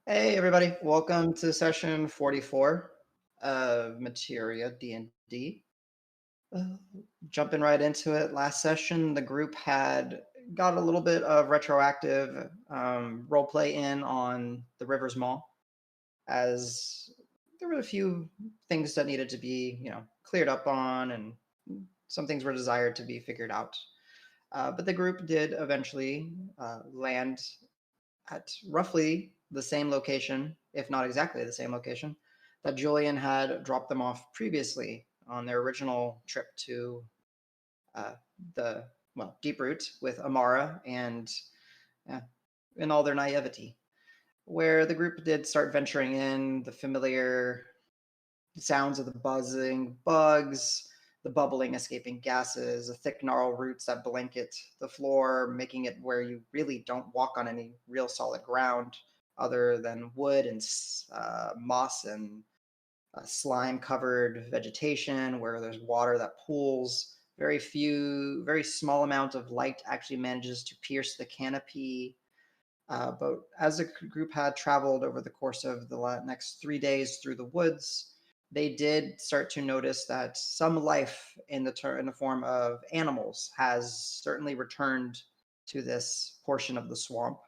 Hey everybody, welcome to session 44 of Materia D&D. Uh, Jumping right into it, last session the group had got a little bit of retroactive roleplay in on the Rivers Mall, as there were a few things that needed to be, cleared up on, and some things were desired to be figured out. But the group did eventually land at roughly the same location, if not exactly the same location, that Julian had dropped them off previously on their original trip to uh, the Deep Root with Amara and in all their naivety, where the group did start venturing in the familiar sounds of the buzzing bugs, the bubbling escaping gases, the thick gnarled roots that blanket the floor, making it where you really don't walk on any real solid ground other than wood and moss and slime covered vegetation where there's water that pools. Very small amount of light actually manages to pierce the canopy. But as the group had traveled over the course of the next 3 days through the woods, they did start to notice that some life in the form of animals has certainly returned to this portion of the swamp.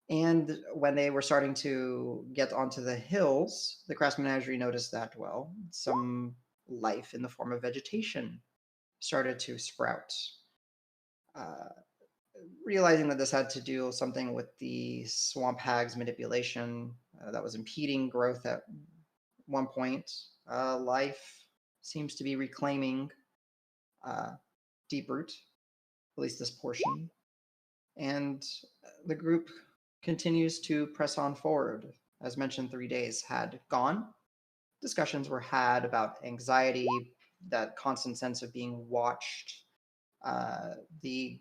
And when they were starting to get onto the hills, the Crass Menagerie noticed that, some life in the form of vegetation started to sprout. Uh, Realizing that this had to do something with the swamp hags manipulation that was impeding growth at one point, life seems to be reclaiming uh, Deep Root, at least this portion. And the group continues to press on forward. As mentioned, 3 days had gone. Discussions were had about anxiety, that constant sense of being watched. The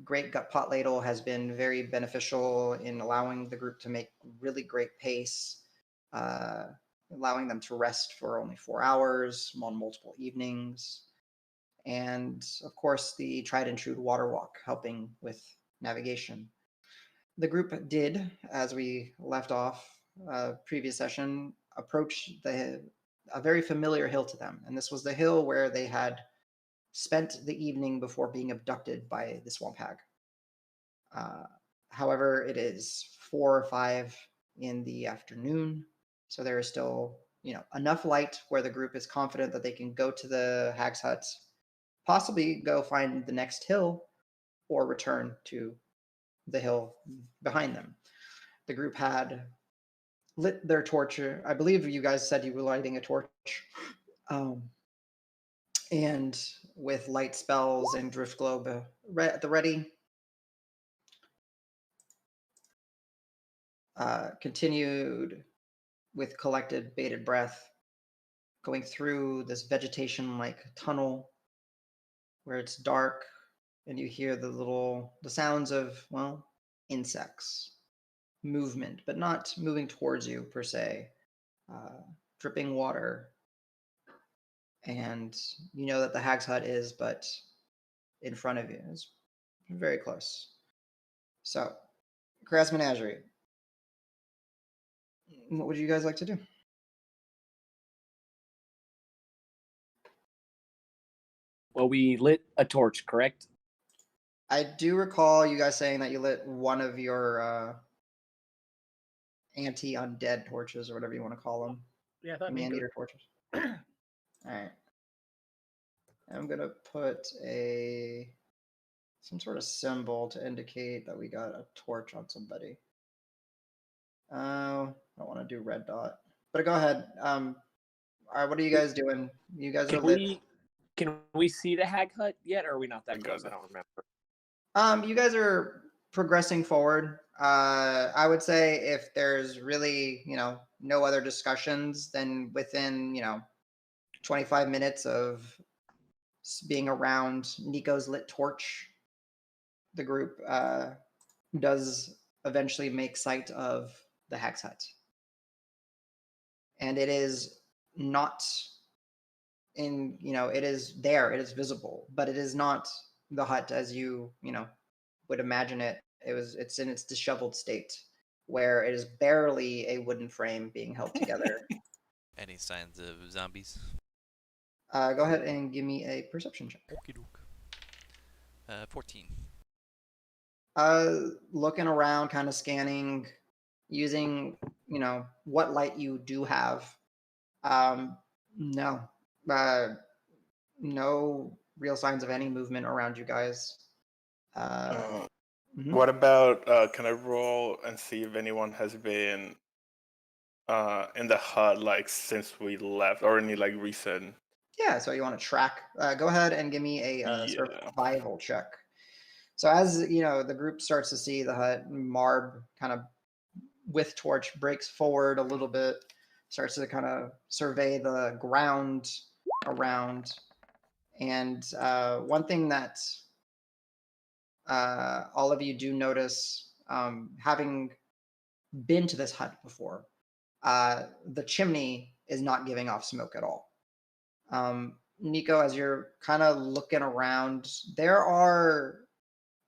Great Gut Pot Ladle has been very beneficial in allowing the group to make really great pace, uh, allowing them to rest for only 4 hours on multiple evenings. And of course, the tried and true water walk helping with navigation. The group did, as we left off previous session, approach a very familiar hill to them. And this was the hill where they had spent the evening before being abducted by the swamp hag. Uh, However, it is 4 or 5 in the afternoon, so there is still enough light where the group is confident that they can go to the hag's hut, possibly go find the next hill, or return to the hill behind them. The group had lit their torch. I believe you guys said you were lighting a torch, um, and with light spells and drift globe at the ready, continued with collected bated breath, going through this vegetation like tunnel where it's dark and you hear the sounds of, insects, movement, but not moving towards you per se, uh, dripping water. And you know that the hag's hut is but in front of you. It's very close. So, Crass Menagerie, what would you guys like to do? Well, we lit a torch, correct? I do recall you guys saying that you lit one of your anti-undead torches or whatever you want to call them. Yeah, I thought Man-eater torches. All right. I'm gonna put some sort of symbol to indicate that we got a torch on somebody. I don't want to do red dot, but go ahead. All right, what are you guys doing? You guys are lit. Can we see the hag hut yet, or are we not that close? I don't remember. You guys are progressing forward. I would say if there's really, no other discussions, then within, 25 minutes of being around Nico's lit torch, the group does eventually make sight of the Hag's hut. And it is not it is there, it is visible, but it is not the hut as you would imagine it. It's in its disheveled state. where it is barely a wooden frame being held together. Any signs of zombies? Go ahead and give me a perception check. Okie doke. 14. Looking around, kind of scanning, using what light you do have. No, no real signs of any movement around you guys. What about? Can I roll and see if anyone has been in the hut like since we left, or any like recent? Yeah, so you want to track. Go ahead and give me a survival check. So as the group starts to see the hut, Marb kind of with torch breaks forward a little bit, starts to kind of survey the ground around. And one thing that all of you do notice, having been to this hut before, the chimney is not giving off smoke at all. Nico, as you're kind of looking around, there are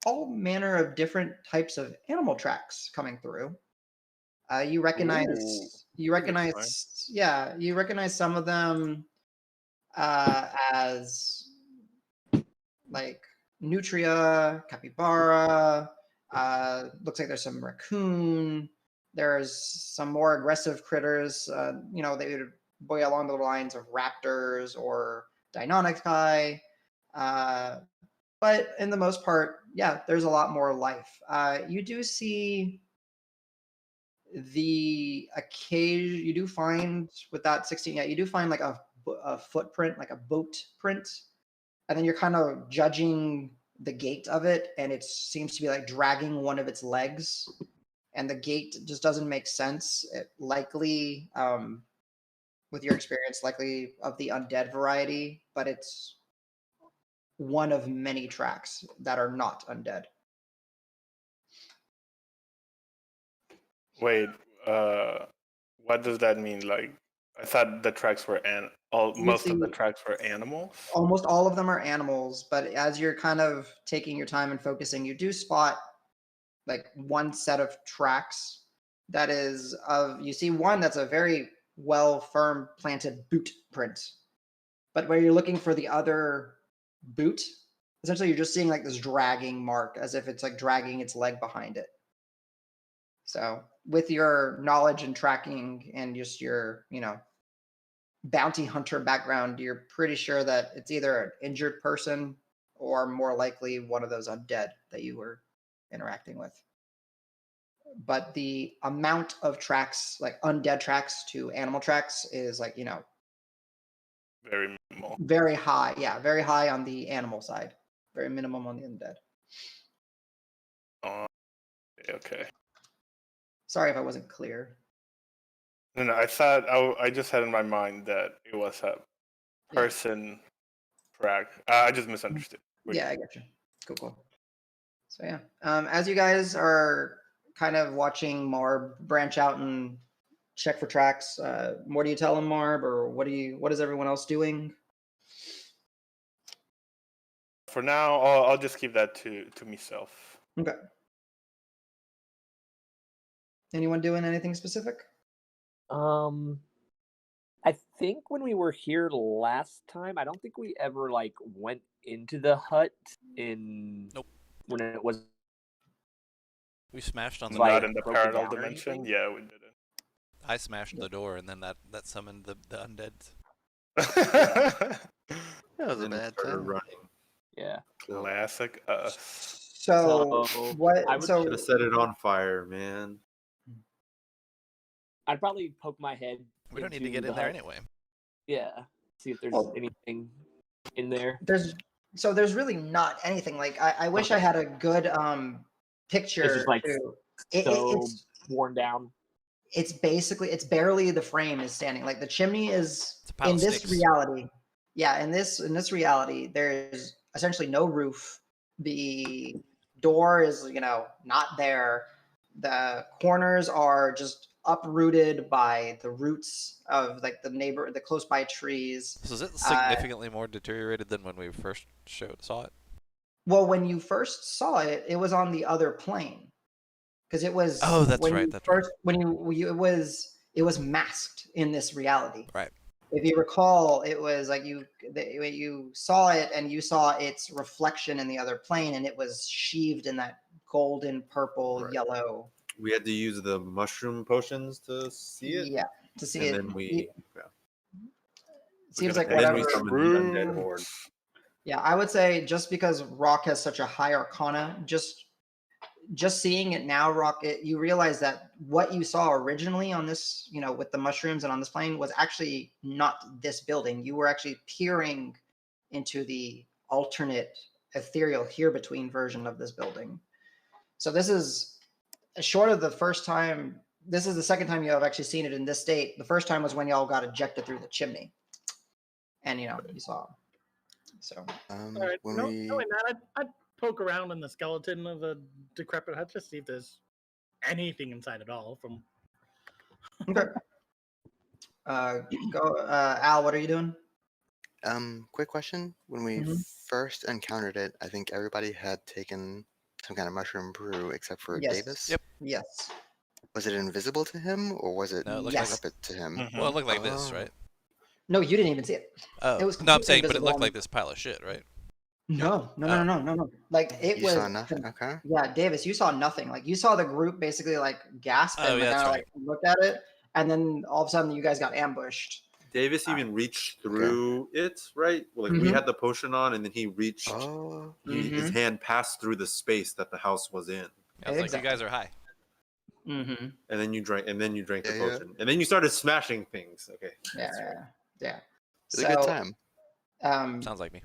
all manner of different types of animal tracks coming through. You recognize, you recognize some of them as like nutria, capybara. Looks like there's some raccoon. There's some more aggressive critters. They would be along the lines of raptors or Deinonychus. But in the most part, yeah, there's a lot more life. You do see the occasion. You do find with that 16. Yeah, you do find like a footprint, like a boat print, and then you're kind of judging the gait of it, and it seems to be like dragging one of its legs, and the gait just doesn't make sense. It likely, with your experience, likely of the undead variety, but it's one of many tracks that are not undead. Wait, what does that mean? Like, I thought the tracks were most of the tracks were animals. Almost all of them are animals, but as you're kind of taking your time and focusing, you do spot like one set of tracks that is you see one that's a very well firm planted boot print. But where you're looking for the other boot, essentially you're just seeing like this dragging mark as if it's like dragging its leg behind it. So with your knowledge and tracking and just your, bounty hunter background, you're pretty sure that it's either an injured person or more likely one of those undead that you were interacting with. But the amount of tracks, like undead tracks to animal tracks, is like, very minimal. Very high. Yeah, very high on the animal side. Very minimum on the undead. Okay. Sorry if I wasn't clear. No, I thought I just had in my mind that it was a person track. I just misunderstood. Yeah, I got you. Cool. So yeah, as you guys are kind of watching Marb branch out and check for tracks, what do you tell him, Marb, or what is everyone else doing? For now, I'll just keep that to myself. Okay. Anyone doing anything specific? I think when we were here last time, I don't think we ever like went into the hut in when it was. We smashed on the not in the parallel dimension. Yeah, we didn't. I smashed the door, and then that summoned the undead. That was a bad time. Running. Yeah. Classic us. So what? I should have set it on fire, man. I'd probably poke my head. We don't need to get in there anyway. Yeah. See if there's anything in there. There's really not anything. Like I wish I had a good picture. It's just like it's worn down. It's barely the frame is standing. Like the chimney is in this reality. Yeah, in this reality, there's essentially no roof. The door is not there. The corners are just uprooted by the roots of like the close by trees. So is it significantly more deteriorated than when we first saw it? Well, when you first saw it, it was on the other plane. because it was. Oh, that's when right. you That's right. first when you it was masked in this reality. Right. If you recall, it was like you saw it and you saw its reflection in the other plane, and it was sheathed in that golden, purple, Right. yellow. We had to use the mushroom potions to see it. Yeah, to see And it. then we Seems gotta like and then we whatever. summoned the undead horde. Yeah, I would say just because Rock has such a high arcana, just seeing it now, Rock, you realize that what you saw originally on this, with the mushrooms and on this plane was actually not this building. You were actually peering into the alternate ethereal here between version of this building. So this is short of the first time. This is the second time you have actually seen it in this state. The first time was when y'all got ejected through the chimney, and you saw. So All right. Knowing that, I'd poke around in the skeleton of a decrepit hut just see if there's anything inside at all. From okay, go, Al. What are you doing? Quick question. When we Mhm. first encountered it, I think everybody had taken some kind of mushroom brew except for Yes. Davis. Yep. Yes. Was it invisible to him, or was it No, it looked Yes. like decrepit to him? Well, it looked like this, Oh. right? No, you didn't even see it. Oh, It was no, I'm completely saying, but it invisible looked on- like this pile of shit, right? No. Oh. Like it You was. saw nothing. Okay. Yeah, Davis, you saw nothing. Like you saw the group basically like gasp Oh, and yeah, that's kind of right. like looked at it, and then all of a sudden you guys got ambushed. Davis even reached through it, right? Like we Mhm. had the potion on, and then he reached. Oh. His hand passed through the space that the house was in, I was like, Exactly. you guys are high. Mm-hmm. and then you drank. And then you drank the Yeah, yeah. potion, and then you started smashing things. Okay. Yeah, that's right. yeah. It's a good time. Sounds like me.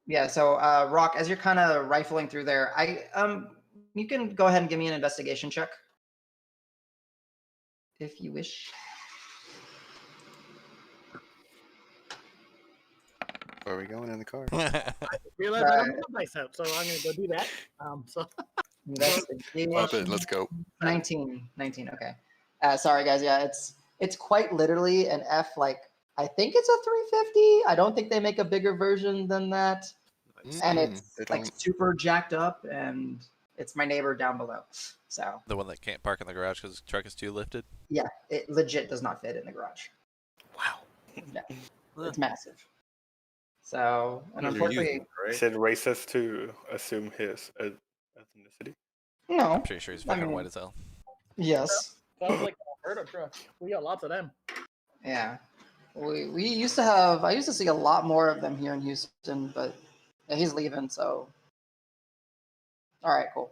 Yeah. So, Rock, as you're kind of rifling through there, you can go ahead and give me an investigation check, if you wish. Where are we going in the car? Pop Right. it. Investigation. Let's go. 19. Okay. Sorry, guys. Yeah, it's quite literally an F. Like I think it's a 350. I don't think they make a bigger version than that, and it's They like don't. super jacked up, and it's my neighbor down below. So The one that can't park in the garage because the truck is too lifted. yeah, it legit does not fit in the garage. Wow. Yeah, it's massive. So, and You're unfortunately, using it, right? Is it racist to assume his ethnicity? no. I'm pretty sure he's fucking mean- white as hell. Yes. Sounds like an Alberta truck. We got lots of them. Yeah. We used to have. I used to see a lot more of them here in Houston, but yeah, he's leaving. So, all right, cool.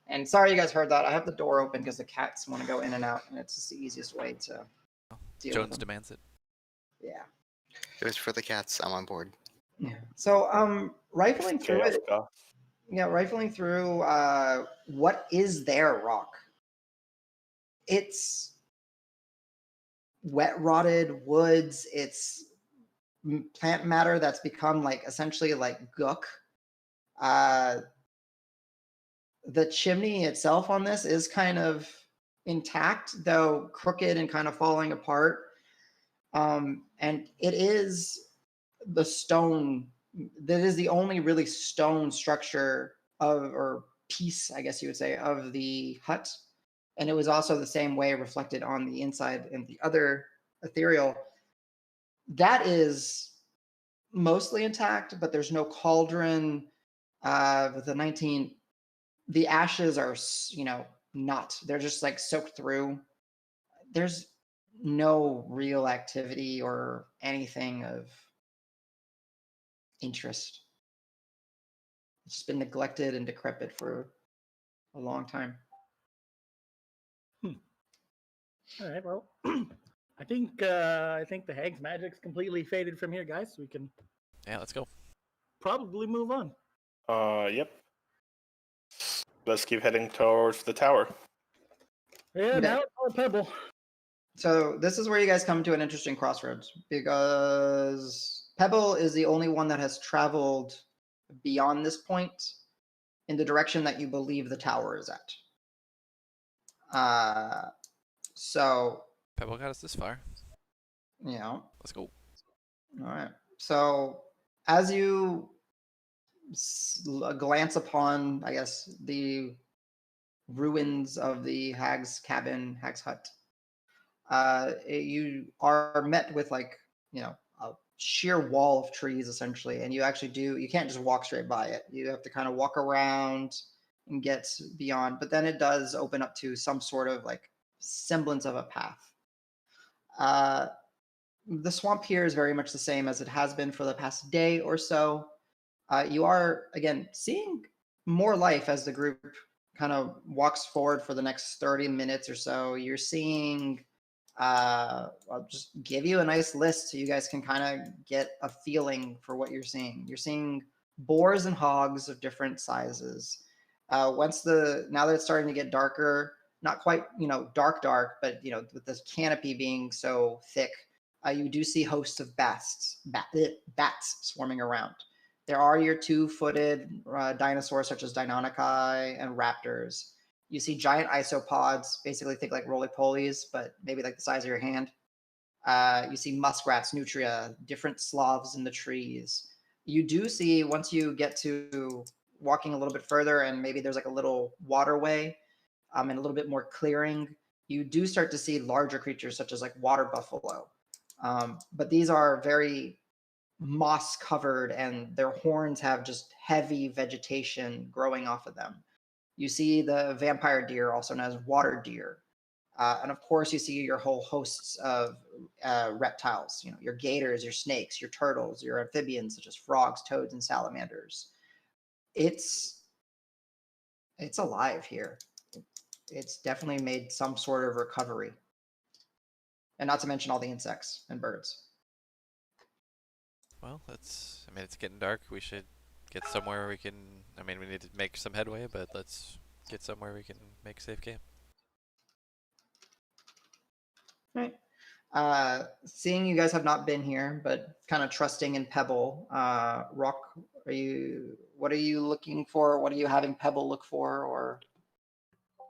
And sorry you guys heard that. I have the door open because the cats want to go in and out, and it's just the easiest way to deal Jones with them. demands it. Yeah. It was for the cats. I'm on board. Yeah. So, rifling through Chaos it. goth. Yeah, rifling through. What is there, Rock? It's wet rotted woods. It's plant matter that's become like essentially like gook. The chimney itself on this is kind of intact, though crooked and kind of falling apart. And it is the stone that is the only really stone structure or piece, I guess you would say, of the hut. And it was also the same way reflected on the inside in the other ethereal. That is mostly intact, but there's no cauldron. With the 19, the ashes are, not. They're just like soaked through. There's no real activity or anything of interest. It's just been neglected and decrepit for a long time. All right. Well, I think the Hags magic's completely faded from here, guys. We can Yeah, let's go. probably move on. Yep. Let's keep heading towards the tower. Yeah. Okay. Now it's all Pebble. So this is where you guys come to an interesting crossroads because Pebble is the only one that has traveled beyond this point in the direction that you believe the tower is at. So, Pebble got us this far. Let's go. All right. So as you glance upon, I guess, the ruins of the Hags cabin, Hags hut. You are met with like, a sheer wall of trees essentially, and you can't just walk straight by it. You have to kind of walk around and get beyond, but then it does open up to some sort of like semblance of a path. The swamp here is very much the same as it has been for the past day or so. You are, again, seeing more life as the group kind of walks forward for the next 30 minutes or so. You're seeing, I'll just give you a nice list so you guys can kind of get a feeling for what you're seeing. You're seeing boars and hogs of different sizes. Now that it's starting to get darker, not quite, dark, but, with this canopy being so thick, you do see hosts of bats swarming around. There are your two-footed dinosaurs such as Deinonychus and raptors. You see giant isopods, basically think like roly-polies, but maybe like the size of your hand. You see muskrats, nutria, different sloths in the trees. You do see, once you get to walking a little bit further and maybe there's like a little waterway and a little bit more clearing, you do start to see larger creatures such as like water buffalo. But these are very moss covered and their horns have just heavy vegetation growing off of them. You see the vampire deer, also known as water deer. And of course, you see your whole hosts of reptiles, your gators, your snakes, your turtles, your amphibians, such as frogs, toads, and salamanders. It's alive here. It's definitely made some sort of recovery. And not to mention all the insects and birds. Well, it's getting dark. We should get somewhere we can. We need to make some headway, but let's get somewhere we can make safe camp. Right. Seeing you guys have not been here, but kind of trusting in Pebble, Rock, what are you looking for? What are you having Pebble look for? Or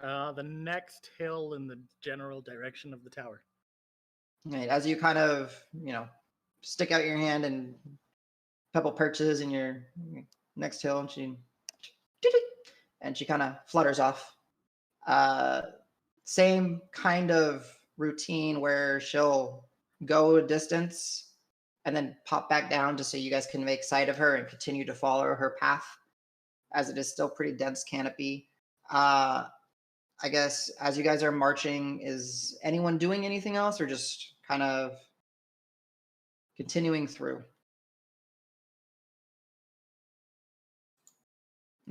The next hill in the general direction of the tower. right, as you kind of, stick out your hand and Pebble perches in your next hill and she kind of flutters off. Same kind of routine where she'll go a distance and then pop back down just so you guys can make sight of her and continue to follow her path, as it is still pretty dense canopy. I guess as you guys are marching, is anyone doing anything else or just kind of continuing through?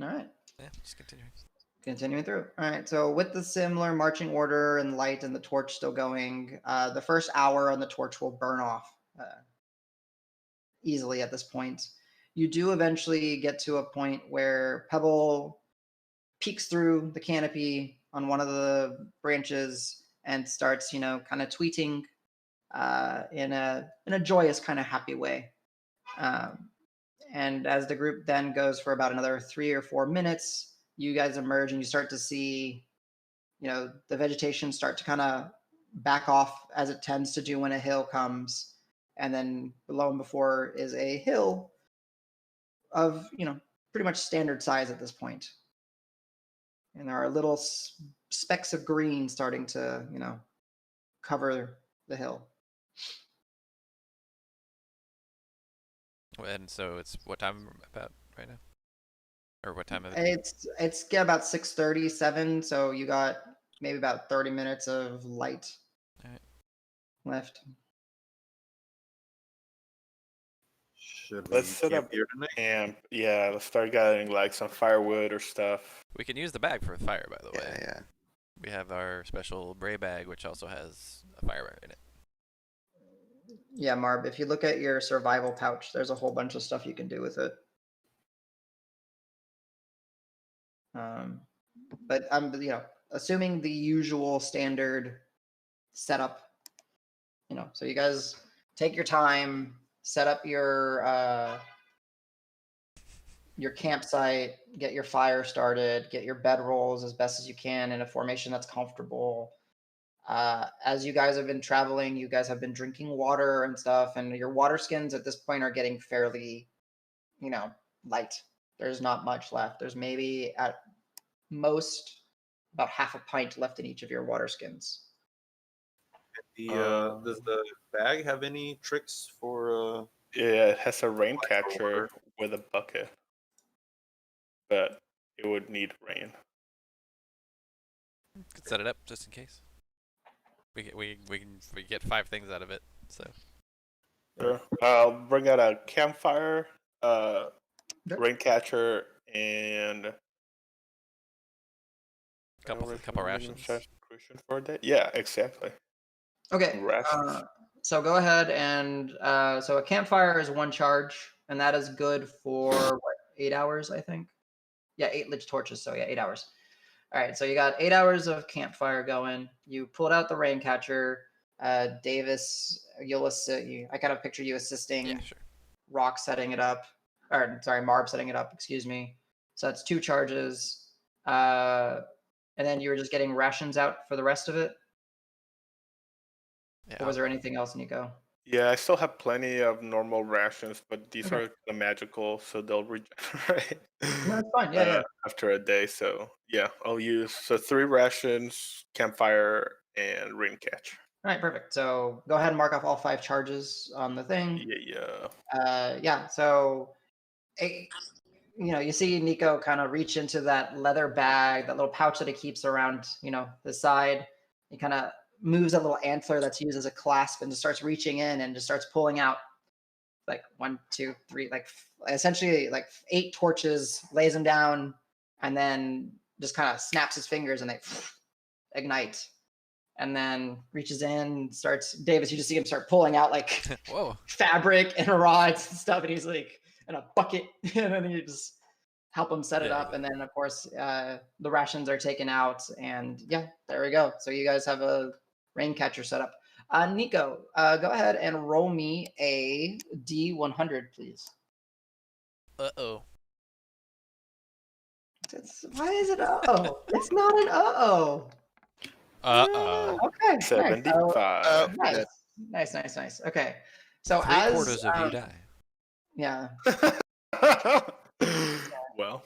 All right. Yeah, just continuing. Continuing through. All right. So with the similar marching order and light and the torch still going, the first hour on the torch will burn off easily at this point. You do eventually get to a point where Pebble peeks through the canopy on one of the branches and starts, kind of tweeting in a joyous kind of happy way. And as the group then goes for about another 3 or 4 minutes, you guys emerge and you start to see, the vegetation start to kind of back off as it tends to do when a hill comes. And then below and before is a hill of, pretty much standard size at this point. And there are little specks of green starting to, cover the hill. And so it's what time about right now? Or what time of it? It's about 6:30, 7, so you got maybe about 30 minutes of light left. Should we Let's set camp up here tonight? camp. Yeah, let's start gathering like some firewood or stuff. We can use the bag for the fire, by the way. Yeah. We have our special Bray bag, which also has a fire in it. Yeah, Marb, if you look at your survival pouch, there's a whole bunch of stuff you can do with it. But I'm, assuming the usual standard setup, so you guys take your time, set up your campsite, get your fire started, get your bedrolls as best as you can in a formation that's comfortable. As you guys have been traveling, you guys have been drinking water and stuff, and your water skins at this point are getting fairly, light. There's not much left. There's maybe at most about half a pint left in each of your water skins. Does the bag have any tricks for? Yeah, it has a rain catcher with a bucket, but it would need rain. Could set it up just in case. We get 5 things out of it. So Sure. I'll bring out a campfire, Okay. rain catcher, and couple rations. For a day. Yeah, exactly. Okay. Rations. So go ahead and so a campfire is 1 charge, and that is good for what, 8 hours, I think. Yeah, 8 lit torches. So yeah, 8 hours. All right. So you got 8 hours of campfire going. You pulled out the rain catcher. Davis, you'll assist. I kind of picture you assisting. Yeah, sure. Rock setting it up, or sorry, Marb setting it up. Excuse me. So that's 2 charges. And then you were just getting rations out for the rest of it. Yeah. Or was there anything else, Nico? Yeah, I still have plenty of normal rations, but these Okay. are the magical, so they'll regenerate. No, that's fine. Yeah, yeah. After a day, so yeah, I'll use 3 rations, campfire, and rain catch. All right, perfect. So go ahead and mark off all 5 charges on the thing. Yeah. Yeah. So, you see Nico kind of reach into that leather bag, that little pouch that he keeps around, the side. He kind of moves that little antler that's used as a clasp and just starts reaching in and just starts pulling out like 1, 2, 3, like essentially like 8 torches, lays them down, and then just kind of snaps his fingers and they ignite. And then reaches in, starts. Davis, you just see him start pulling out like Whoa. fabric and rods and stuff, and he's like in a bucket, and then you just help him set it up, and then of course the rations are taken out, and yeah, there we go. So you guys have a rain catcher set up. Nico, go ahead and roll me a D100, please. Uh-oh. Why is it uh-oh? It's not an uh-oh. Uh-oh. Okay. 75. Nice. Okay. So 3/4 of you die. Yeah. Well.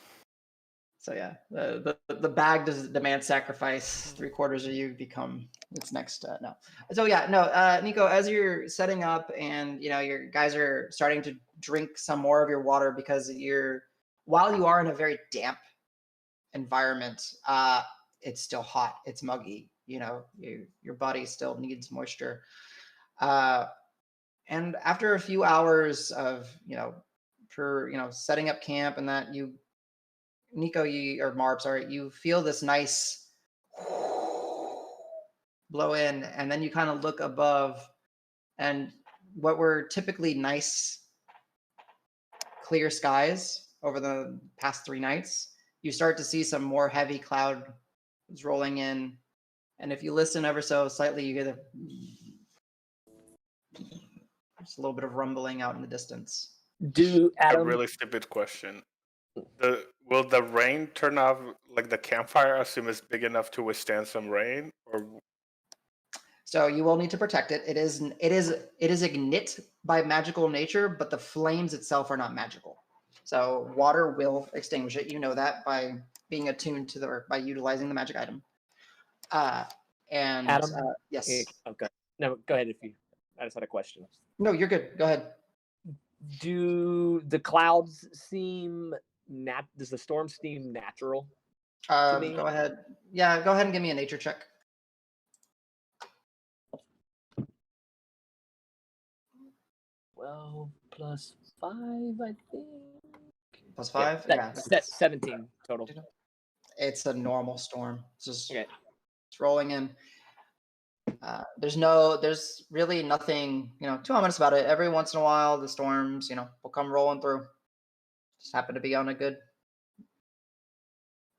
So yeah, the bag does demand sacrifice. 3/4 of you become its next. No. So yeah, no. Nico, as you're setting up and your guys are starting to drink some more of your water because while you are in a very damp environment, it's still hot. It's muggy. Your body still needs moisture. And after a few hours of setting up camp and that Nico, or Marb, sorry, you feel this nice blow in, and then you kind of look above, and what were typically nice, clear skies over the past 3 nights, you start to see some more heavy clouds rolling in, and if you listen ever so slightly, you hear just a little bit of rumbling out in the distance. A really stupid question. Will the rain turn off like the campfire? I assume it's big enough to withstand some rain, or so you will need to protect it. It is ignit by magical nature, but the flames itself are not magical. So water will extinguish it. You know that by being attuned to by utilizing the magic item. And Adam? yes. Okay. No, go ahead. I just had a question. No, you're good. Go ahead. Do the clouds seem does the storm seem natural to me? Go ahead. Yeah, go ahead and give me a nature check. Well, +5, I think. +5? Yeah. 17 total. It's a normal storm. It's just Okay. It's rolling in. There's really nothing, too ominous about it. Every once in a while, the storms, will come rolling through. Just happen to be on a good.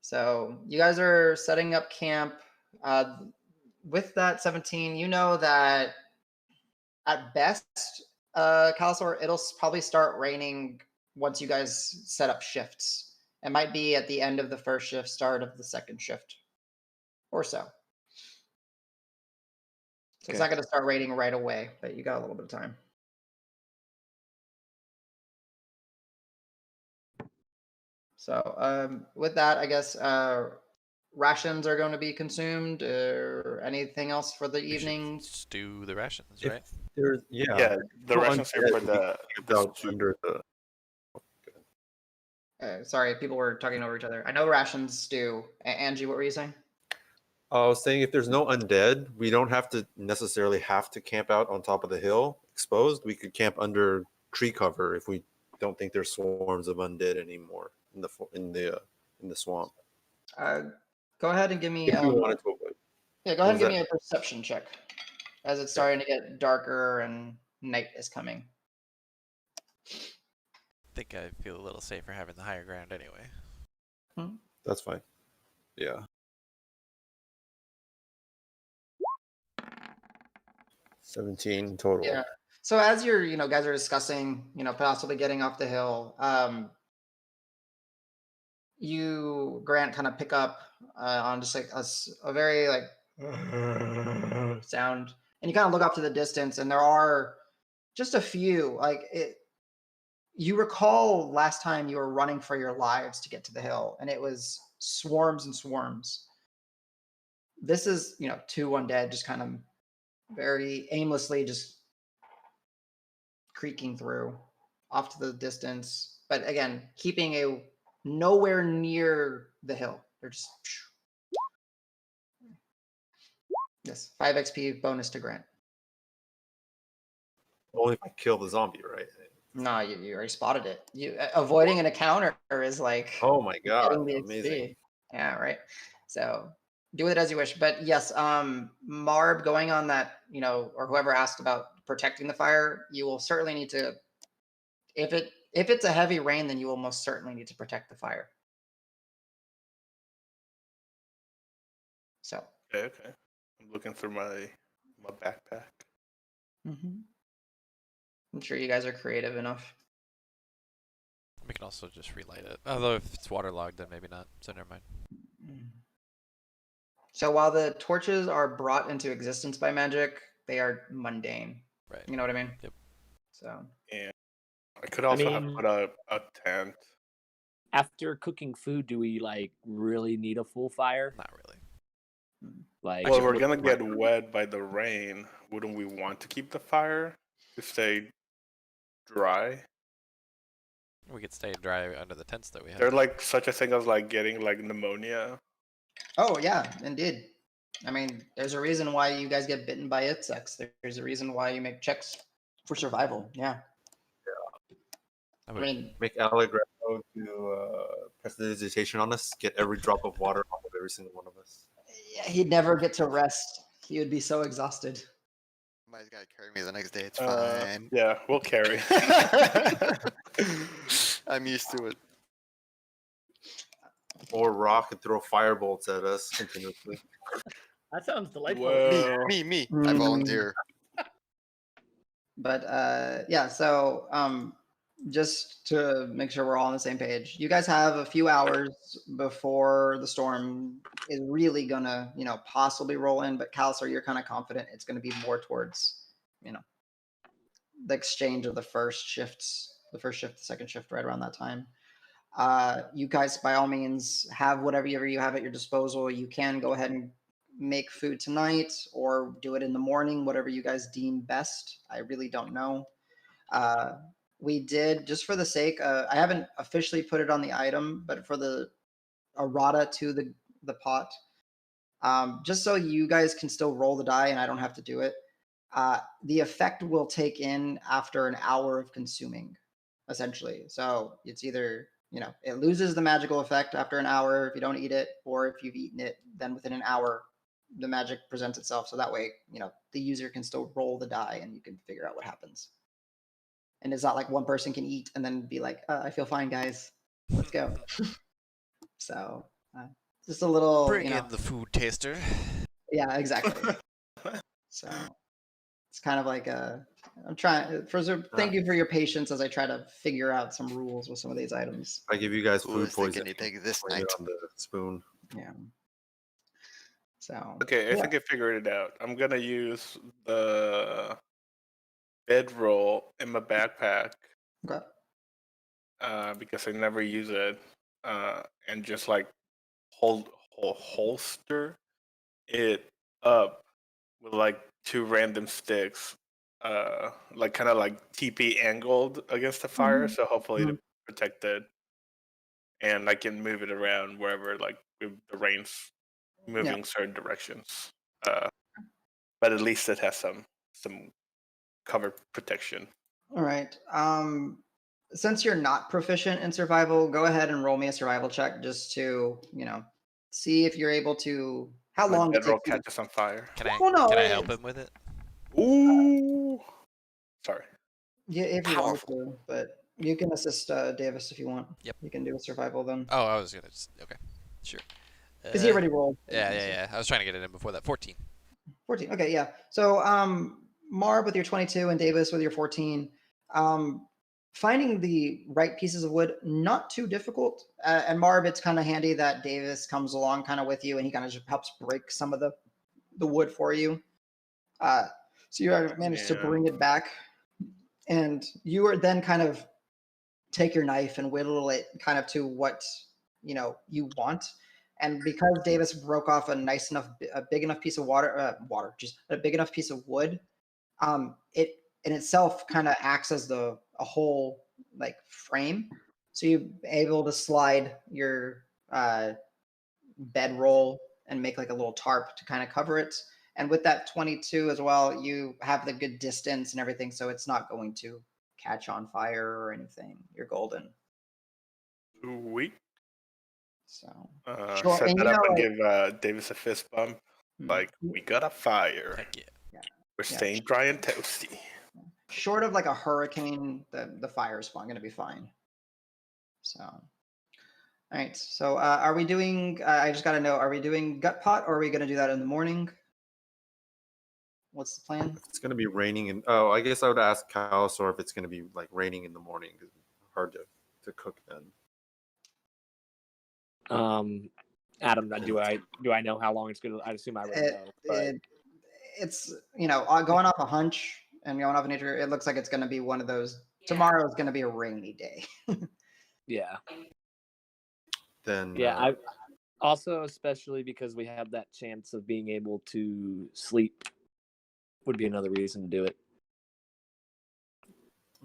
So you guys are setting up camp. With that 17, you know that at best, Calasor, it'll probably start raining once you guys set up shifts. It might be at the end of the first shift, start of the second shift, or so. So It's not going to start raining right away, but you got a little bit of time. So with that, I guess rations are going to be consumed, or anything else for the We should evening? stew the rations, If right? there's Yeah, the no rations here undead, for we the camped out stew. under the. Sorry, people were talking over each other. I know rations stew. Angie, what were you saying? I was saying if there's no undead, we don't have to necessarily have to camp out on top of the hill exposed. We could camp under tree cover if we don't think there's swarms of undead anymore in the swamp. Go ahead and give me. If we wanted to avoid. Yeah, go ahead and give was me a perception check, as it's starting to get darker and night is coming. I think I feel a little safer having the higher ground anyway. That's fine. Yeah. 17 total. Yeah. So as you're, guys are discussing, possibly getting off the hill, you, Grant, kind of pick up on just like a very like sound, and you kind of look off to the distance, and there are just a few. Like you recall last time you were running for your lives to get to the hill, and it was swarms and swarms. This is, two undead just kind of very aimlessly just creaking through off to the distance, but again, keeping a nowhere near the hill. They're just yes, 5 XP bonus to Grant. Only if I kill the zombie, right? No, you already spotted it. You avoiding an encounter is like Oh my god, getting the amazing. XP. Yeah, right. So do with it as you wish. But yes, Marb, going on that, or whoever asked about protecting the fire, you will certainly need to. If it's a heavy rain, then you will most certainly need to protect the fire. So. Okay. I'm looking through my backpack. I'm sure you guys are creative enough. We can also just relight it. Although if it's waterlogged, then maybe not. So never mind. So while the torches are brought into existence by magic, they are mundane. Right. You know what I mean? Yep. So. Yeah. I could also have put a tent. After cooking food, do we really need a full fire? Not really. Like, Well, we're gonna get wet by the rain. Wouldn't we want to keep the fire to stay dry? We could stay dry under the tents that we have. There's such a thing as getting pneumonia. Oh yeah, indeed. I mean, there's a reason why you guys get bitten by insects. There's a reason why you make checks for survival. Yeah. I mean, make Allegrasso to prestidigitation on us. Get every drop of water off of every single one of us. Yeah, he'd never get to rest. He would be so exhausted. Somebody's got to carry me the next day. It's fine. Yeah, we'll carry. I'm used to it. Or rock and throw firebolts at us continuously. That sounds delightful. Whoa. Me. I volunteer. But yeah, so just to make sure we're all on the same page, you guys have a few hours before the storm is really gonna, possibly roll in. But Calisar, you're kind of confident it's gonna be more towards, the exchange of the first shift, the second shift, right around that time. You guys, by all means, have whatever you have at your disposal. You can go ahead and make food tonight or do it in the morning, whatever you guys deem best. I really don't know. We did, just for the sake, I haven't officially put it on the item, but for the errata to the pot, just so you guys can still roll the die and I don't have to do it. The effect will take in after an hour of consuming, essentially. So it's either, it loses the magical effect after an hour if you don't eat it, or if you've eaten it, then within an hour, the magic presents itself. So that way, the user can still roll the die and you can figure out what happens. And it's not like one person can eat and then be like, I feel fine, guys. Let's go. So just a little, Bring in the food taster. Yeah, exactly. So it's kind of like I'm trying. Thank you for your patience as I try to figure out some rules with some of these items. I give you guys Who food was thinking poisoning. you take this Bring night? it on the spoon. Yeah. So. Okay, I think I figured it out. I'm gonna use the bedroll in my backpack. Okay. Because I never use it, and just hold holster it up with like 2 random sticks, like kind of like TP angled against the fire, so hopefully to protect it, and I can move it around wherever like if the rain's moving certain directions. But at least it has some cover protection. All right. Since you're not proficient in survival, go ahead and roll me a survival check just to, see if you're able to. How My long it bedroll takes you. catches on fire. Can I Well, no, can I help him with it? Ooh, sorry. Yeah, if you want Powerful. to, but you can assist Davis if you want. Yep. You can do a survival then. Oh, I was gonna. Okay, sure. Because he already rolled. Yeah. I was trying to get it in before that. 14. 14. Okay, yeah. So Marb with your 22 and Davis with your 14. Finding the right pieces of wood, not too difficult. And Marb, it's kind of handy that Davis comes along kind of with you and he kind of just helps break some of the wood for you. So you managed to bring it back. And you are then kind of take your knife and whittle it kind of to what you want. And because Davis broke off a big enough piece of just a big enough piece of wood, it in itself kind of acts as a whole like frame. So you're able to slide your bedroll and make like a little tarp to kind of cover it. And with that 22 as well, you have the good distance and everything, so it's not going to catch on fire or anything. You're golden. Sweet. So Sure, set that up and give Davis a fist bump. Like, we got a fire. Heck yeah. We're staying dry and toasty. Short of like a hurricane, the fire is going to be fine. So, all right. So, are we doing? I just got to know: are we doing gut pot, or are we going to do that in the morning? What's the plan? If it's going to be raining, I guess I would ask Kalasor if it's going to be like raining in the morning. It's hard to cook then. Adam, do I know how long it's gonna? I assume I would know. But It's going off a hunch and going off nature. It looks like it's going to be one of those. Tomorrow is going to be a rainy day. Yeah. Then I also, especially because we have that chance of being able to sleep, would be another reason to do it.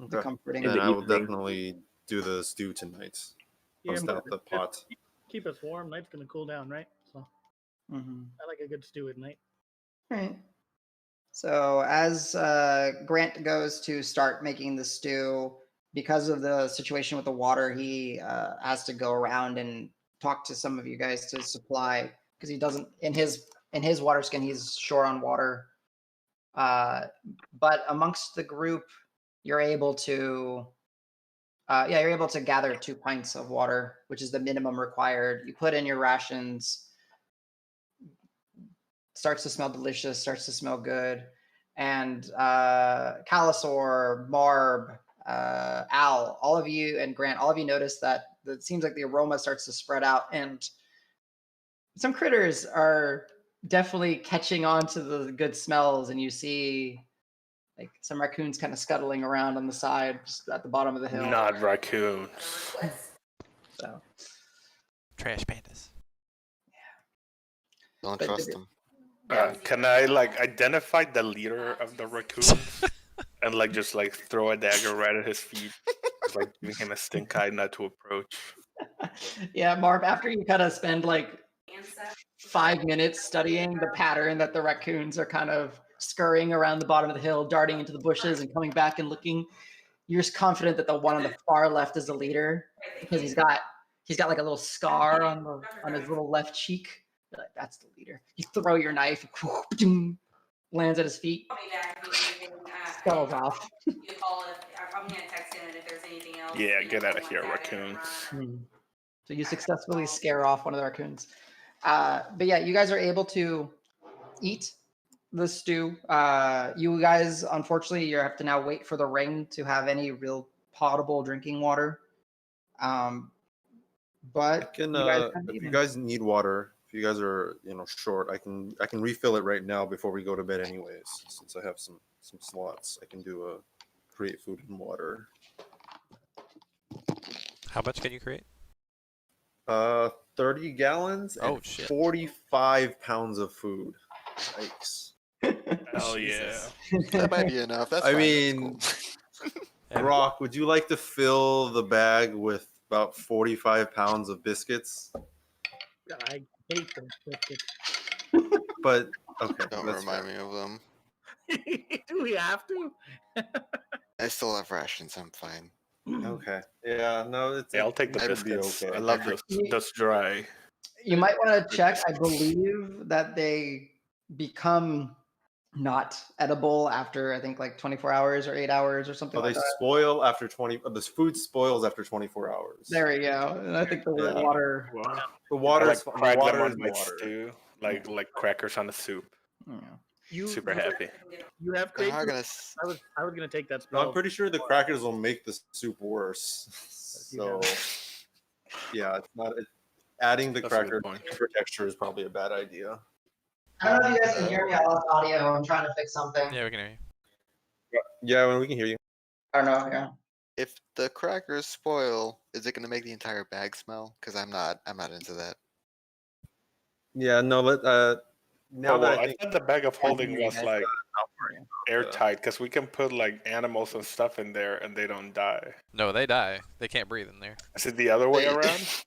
The comforting. Then I will definitely do the stew tonight. Bust out the pot. Keep us warm. Night's gonna cool down, right? So I like a good stew at night. All right. So as Grant goes to start making the stew, because of the situation with the water, he has to go around and talk to some of you guys to supply, because he doesn't in his water skin, he's short on water. But amongst the group, you're able to gather 2 pints of water, which is the minimum required. You put in your rations. Starts to smell delicious, starts to smell good. And Kalasor, Marb, Al, all of you, and Grant, all of you notice that it seems like the aroma starts to spread out, and some critters are definitely catching on to the good smells, and you see like some raccoons kind of scuttling around on the side, just at the bottom of the hill. Not raccoons. So Trash pandas. Don't trust them. Can I like identify the leader of the raccoons and like just like throw a dagger right at his feet, just, like giving him a stink eye not to approach? Yeah, Marv, after you kind of spend like 5 minutes studying the pattern that the raccoons are kind of scurrying around the bottom of the hill, darting into the bushes and coming back and looking, you're just confident that the one on the far left is the leader, because he's got like a little scar on his little left cheek. You're like, that's the leader. You throw your knife, lands at his feet, scuttles off. I'm gonna text him, and if there's anything else. Yeah, get out of here, raccoons. So you successfully scare off one of the raccoons. But yeah, you guys are able to eat the stew. You guys, unfortunately, you have to now wait for the rain to have any real potable drinking water. But if you guys need water, if you guys are short, I can refill it right now before we go to bed anyways, since I have some slots. I can create food and water. How much can you create? 30 gallons and Oh, shit. 45 pounds of food. Yikes. Hell yeah. Jesus. That might be enough. That's I fine. mean, And Brock, would you like to fill the bag with about 45 pounds of biscuits? I hate those biscuits. But okay, Don't that's remind fair. me of them. Do we have to? I still have rations. I'm fine. Okay. Yeah, no, it's Yeah, I'll take the it should be biscuits. okay. I love those dry. You might want to check. I believe that they become not edible after I think like 24 hours or 8 hours or something Oh, they like that. spoil after 20. The food spoils after 24 hours. There we go. And I think the Yeah. water. Wow. The I water like is the crack water them is on my water. stew, like crackers on the soup. Yeah. Super happy. You have They're created. not gonna. I was gonna take that No, spell. I'm pretty sure the crackers will make the soup worse. You So have- yeah, it's not adding the That's a good cracker point. for texture is probably a bad idea. I don't know if you guys can hear me. I lost audio. I'm trying to fix something. yeah, we can hear you. Yeah, when we can hear you. I don't know. Yeah. If the crackers spoil, is it gonna make the entire bag smell? Because I'm not into that. Yeah, no, now Oh, well, that I I think thought the bag of holding Yeah, was guys. like airtight because we can put like animals and stuff in there and they don't die. No, they die. They can't breathe in there. Is it the other way They- around?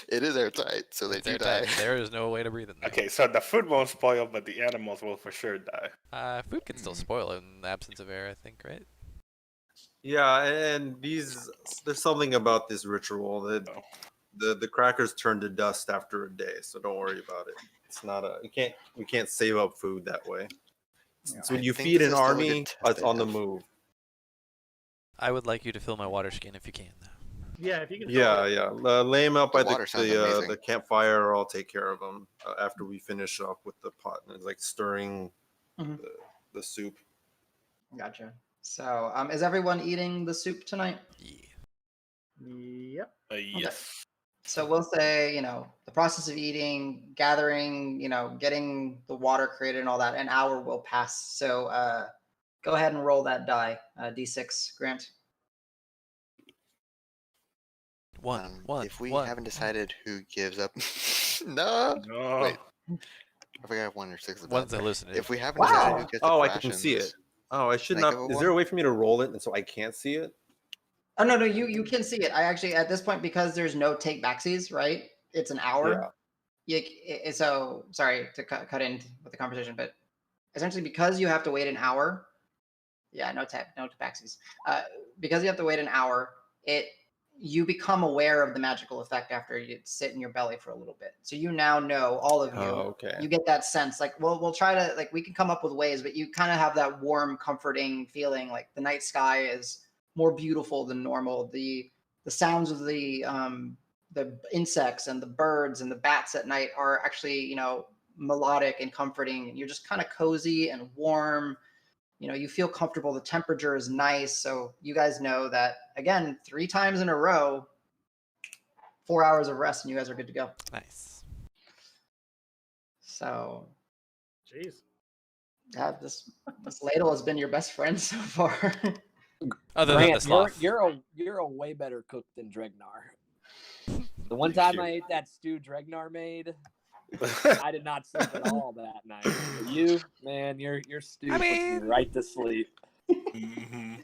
It is airtight, so they It's do airtight. die. There is no way to breathe in there. Okay, so the food won't spoil, but the animals will for sure die. Food can still spoil in the absence of air, I think, right? yeah, and there's something about this ritual that Oh. the crackers turn to dust after a day, so don't worry about it. It's not we can't save up food that way. Yeah. So when I you think feed this an is still a good army, test it's on the enough. move. I would like you to fill my water skin if you can. Yeah, if you can. Yeah, yeah. Lay them out by The water sounds amazing. the campfire, or I'll take care of them after we finish up with the pot. And it's like stirring Mhm. the soup. Gotcha. So, is everyone eating the soup tonight? Yeah. Yep. Yes. So we'll say, the process of eating, gathering, getting the water created and all that, an hour will pass. So go ahead and roll that die, D6, Grant. One. If we one. haven't decided who gives up, no. No. Wait. I forgot 1 or 6 is One's about. hallucinating. If we haven't Wow. decided who gets Oh, up I can see rations, it. Oh, I should Can I not. give it Is there a one? way for me to roll it and so I can't see it? Oh, no, you can see it. I actually, at this point, because there's no take backsies, right? It's an hour. So, sorry to cut in with the conversation, but essentially because you have to wait an hour, no tabaxis. Because you have to wait an hour, you become aware of the magical effect after you sit in your belly for a little bit. So you now know, all of you. Oh, okay. You get that sense, like we'll try to, like, we can come up with ways, but you kind of have that warm, comforting feeling, like the night sky is more beautiful than normal. The sounds of the insects and the birds and the bats at night are actually, melodic and comforting. You're just kind of cozy and warm. You feel comfortable. The temperature is nice. So you guys know that, again, 3 times in a row, 4 hours of rest and you guys are good to go. Nice. So Jeez. this ladle has been your best friend so far. Other than the Grant, sloth. you're a way better cook than Dregnar. The one time I ate that stew Dregnar made, I did not sleep at all that night. But you, man, your stew puts me right to sleep. Mhm.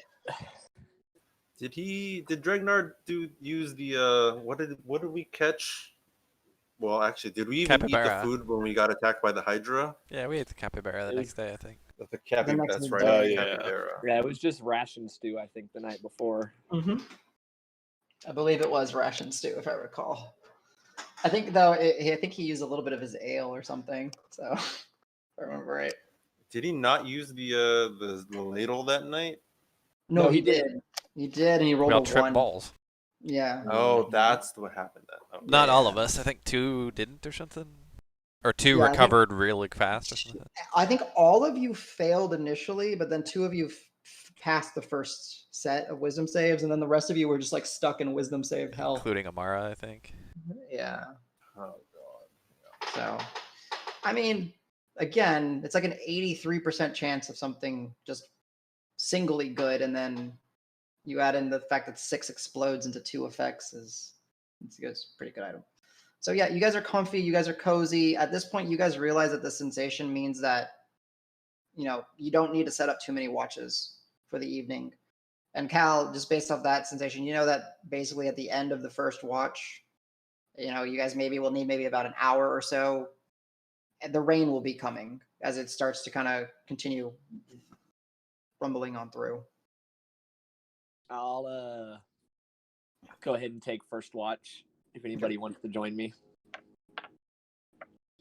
Did Dregnar use the what did we catch? Well, actually, did we even eat Capybara. the food when we got attacked by the Hydra? Yeah, we ate the capybara the next day, I think. The capybara. next That's day. right. Oh, the yeah. capybara. Yeah, it was just ration stew, I think, the night before. Mm-hmm. I believe it was ration stew, if I recall. I think though, I think he used a little bit of his ale or something. So, if I remember right. Did he not use the ladle that night? No, he did. did. He did, and he We all rolled a tripped 1. balls. Yeah. Oh, that's what happened then. Okay. Not all Yeah. of us. I think 2 didn't or something. Or 2 Yeah, I think- recovered really fast or something. I think all of you failed initially, but then 2 of you passed the first set of wisdom saves, and then the rest of you were just like stuck in wisdom save hell. Including Amara, I think. Yeah. Oh god. So, I mean, again, it's like an 83% chance of something just singly good, and then you add in the fact that 6 explodes into 2 effects it's a pretty good item. So yeah, you guys are comfy, you guys are cozy. At this point, you guys realize that the sensation means that, you don't need to set up too many watches for the evening. And Cal, just based off that sensation, you know that basically at the end of the first watch, you guys maybe will need maybe about an hour or so. And the rain will be coming as it starts to kind of continue rumbling on through. I'll go ahead and take first watch if anybody wants to join me.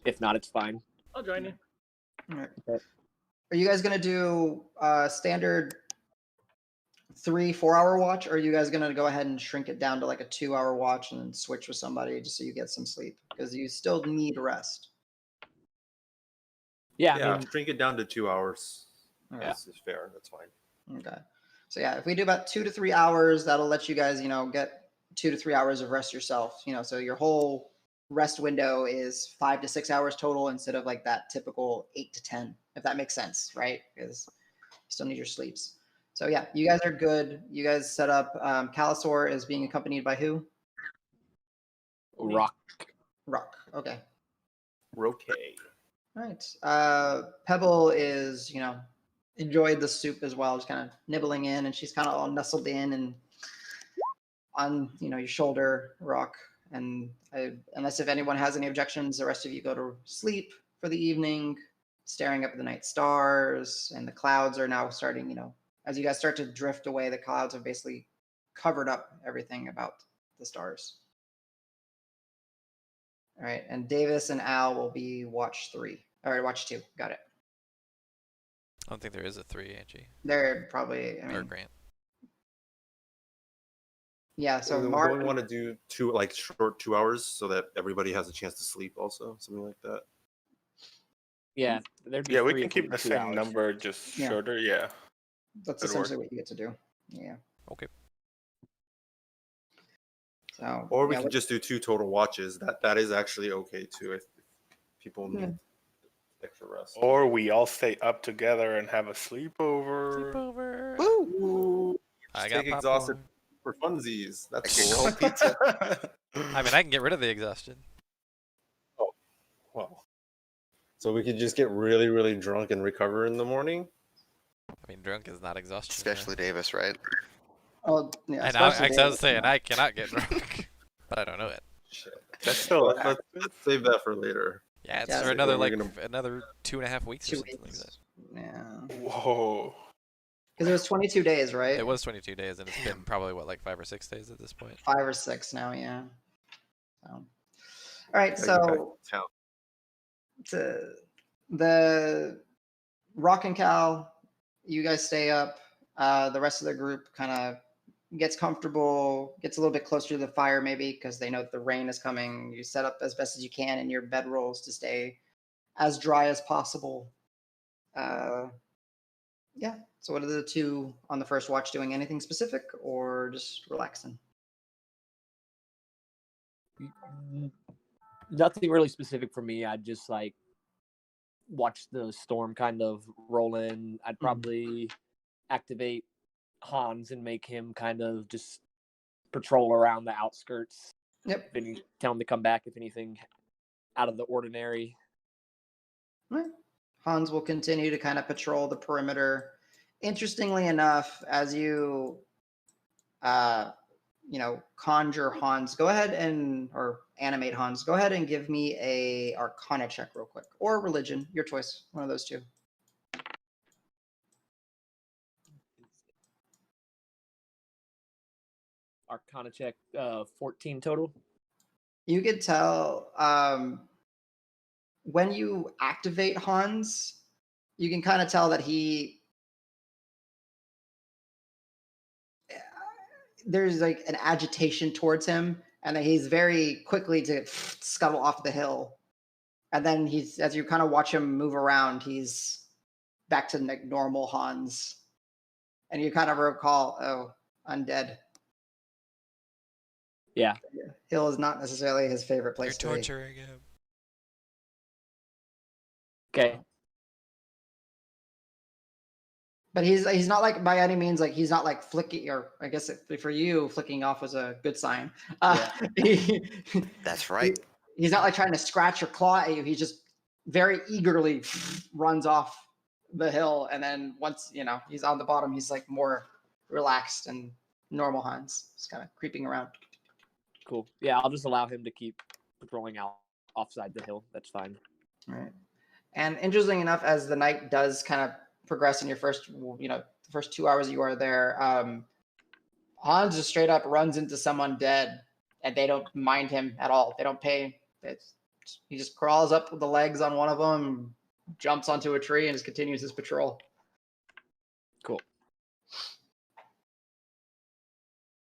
If not, it's fine. I'll join you. All right. Okay. Are you guys gonna do standard 3-4 hour watch, or are you guys gonna go ahead and shrink it down to like a 2 hour watch and then switch with somebody just so you get some sleep? Because you still need rest. Yeah, Yeah, I mean, shrink it down to 2 hours. Okay. That's fair. That's fine. Okay. So yeah, if we do about 2 to 3 hours, that'll let you guys, get 2 to 3 hours of rest yourself. So your whole rest window is 5 to 6 hours total instead of like that typical 8 to 10, if that makes sense, right? Because you still need your sleeps. So yeah, you guys are good. You guys set up. Calisor is being accompanied by who? Rock. Rock. Okay. Okay. All right. Pebble is, enjoyed the soup as well, just kind of nibbling in, and she's kind of all nestled in and on, your shoulder, Rock. And unless if anyone has any objections, the rest of you go to sleep for the evening, staring up at the night stars, and the clouds are now starting, as you guys start to drift away, the clouds have basically covered up everything about the stars. All right, and Davis and Al will be watch 3. All right, watch 2. Got it. I don't think there is a 3, Angie. They're probably, Or Grant. Yeah, so don't Mark. we want to do short 2 hours so that everybody has a chance to sleep also, something like that? Yeah, there'd be Yeah, we three can of keep them the in 2 same hours. number, just Yeah. shorter. Yeah. That's Good essentially what you get to do. Yeah. Okay. So. Or we yeah, could just do 2 total watches. That is actually okay too if people need extra rest. Or we all stay up together and have a sleepover. Sleepover. Woo! I Just got take exhausted popcorn. for funsies. I That's get cool. cold pizza. I mean, I can get rid of the exhaustion. Well, so we could just get really, really drunk and recover in the morning. I mean, drunk is not exhaustion. Especially Davis, right? Oh, yeah. And I especially was Davis, saying yeah. I cannot get drunk, but I don't know it. Shit. That's still Let's save that for later. Yeah, it's Yeah, for so another we're gonna- another 2.5 weeks or 2 something like weeks. that. Yeah. Whoa. Because it was 22 days, right? It was 22 days, and it's been probably what, 5 or 6 days at this point. 5 or 6 now, yeah. So. All right, Gotta get back so to town. the Rock and Cal, you guys stay up. The rest of the group kind of gets comfortable, gets a little bit closer to the fire maybe because they know that the rain is coming. You set up as best as you can in your bedrolls to stay as dry as possible. Yeah. So what are the 2 on the first watch doing? Anything specific or just relaxing? Nothing really specific for me. I'd just watch the storm kind of roll in. I'd probably activate Hans and make him kind of just patrol around the outskirts. Yep. Then tell him to come back if anything out of the ordinary. Right. Hans will continue to kind of patrol the perimeter. Interestingly enough, as you, conjure Hans, go ahead or animate Hans. Go ahead and give me a Arcana check real quick, or religion, your choice, one of those 2. Arcana check, 14 total. You could tell when you activate Hans, you can kind of tell that there's like an agitation towards him, and that he's very quickly to scuttle off the hill. And then as you kind of watch him move around, he's back to normal Hans. And you kind of recall, oh, undead. Yeah. Hill is not necessarily his favorite place You're to be. torturing him. Okay. But he's not like by any means he's not like flicking, or I guess for you flicking off was a good sign. That's right. he's not like trying to scratch or claw at you. He just very eagerly runs off the hill, and then once he's on the bottom, he's like more relaxed and normal Hans, just kind of creeping around. Cool. Yeah, I'll just allow him to keep patrolling out offside the hill. That's fine. All right. And interesting enough, as the night does kind of progress in your first, the first 2 hours you are there, Hans just straight up runs into someone dead, and they don't mind him at all. They don't pay. He just crawls up with the legs on one of them, jumps onto a tree, and just continues his patrol. Cool.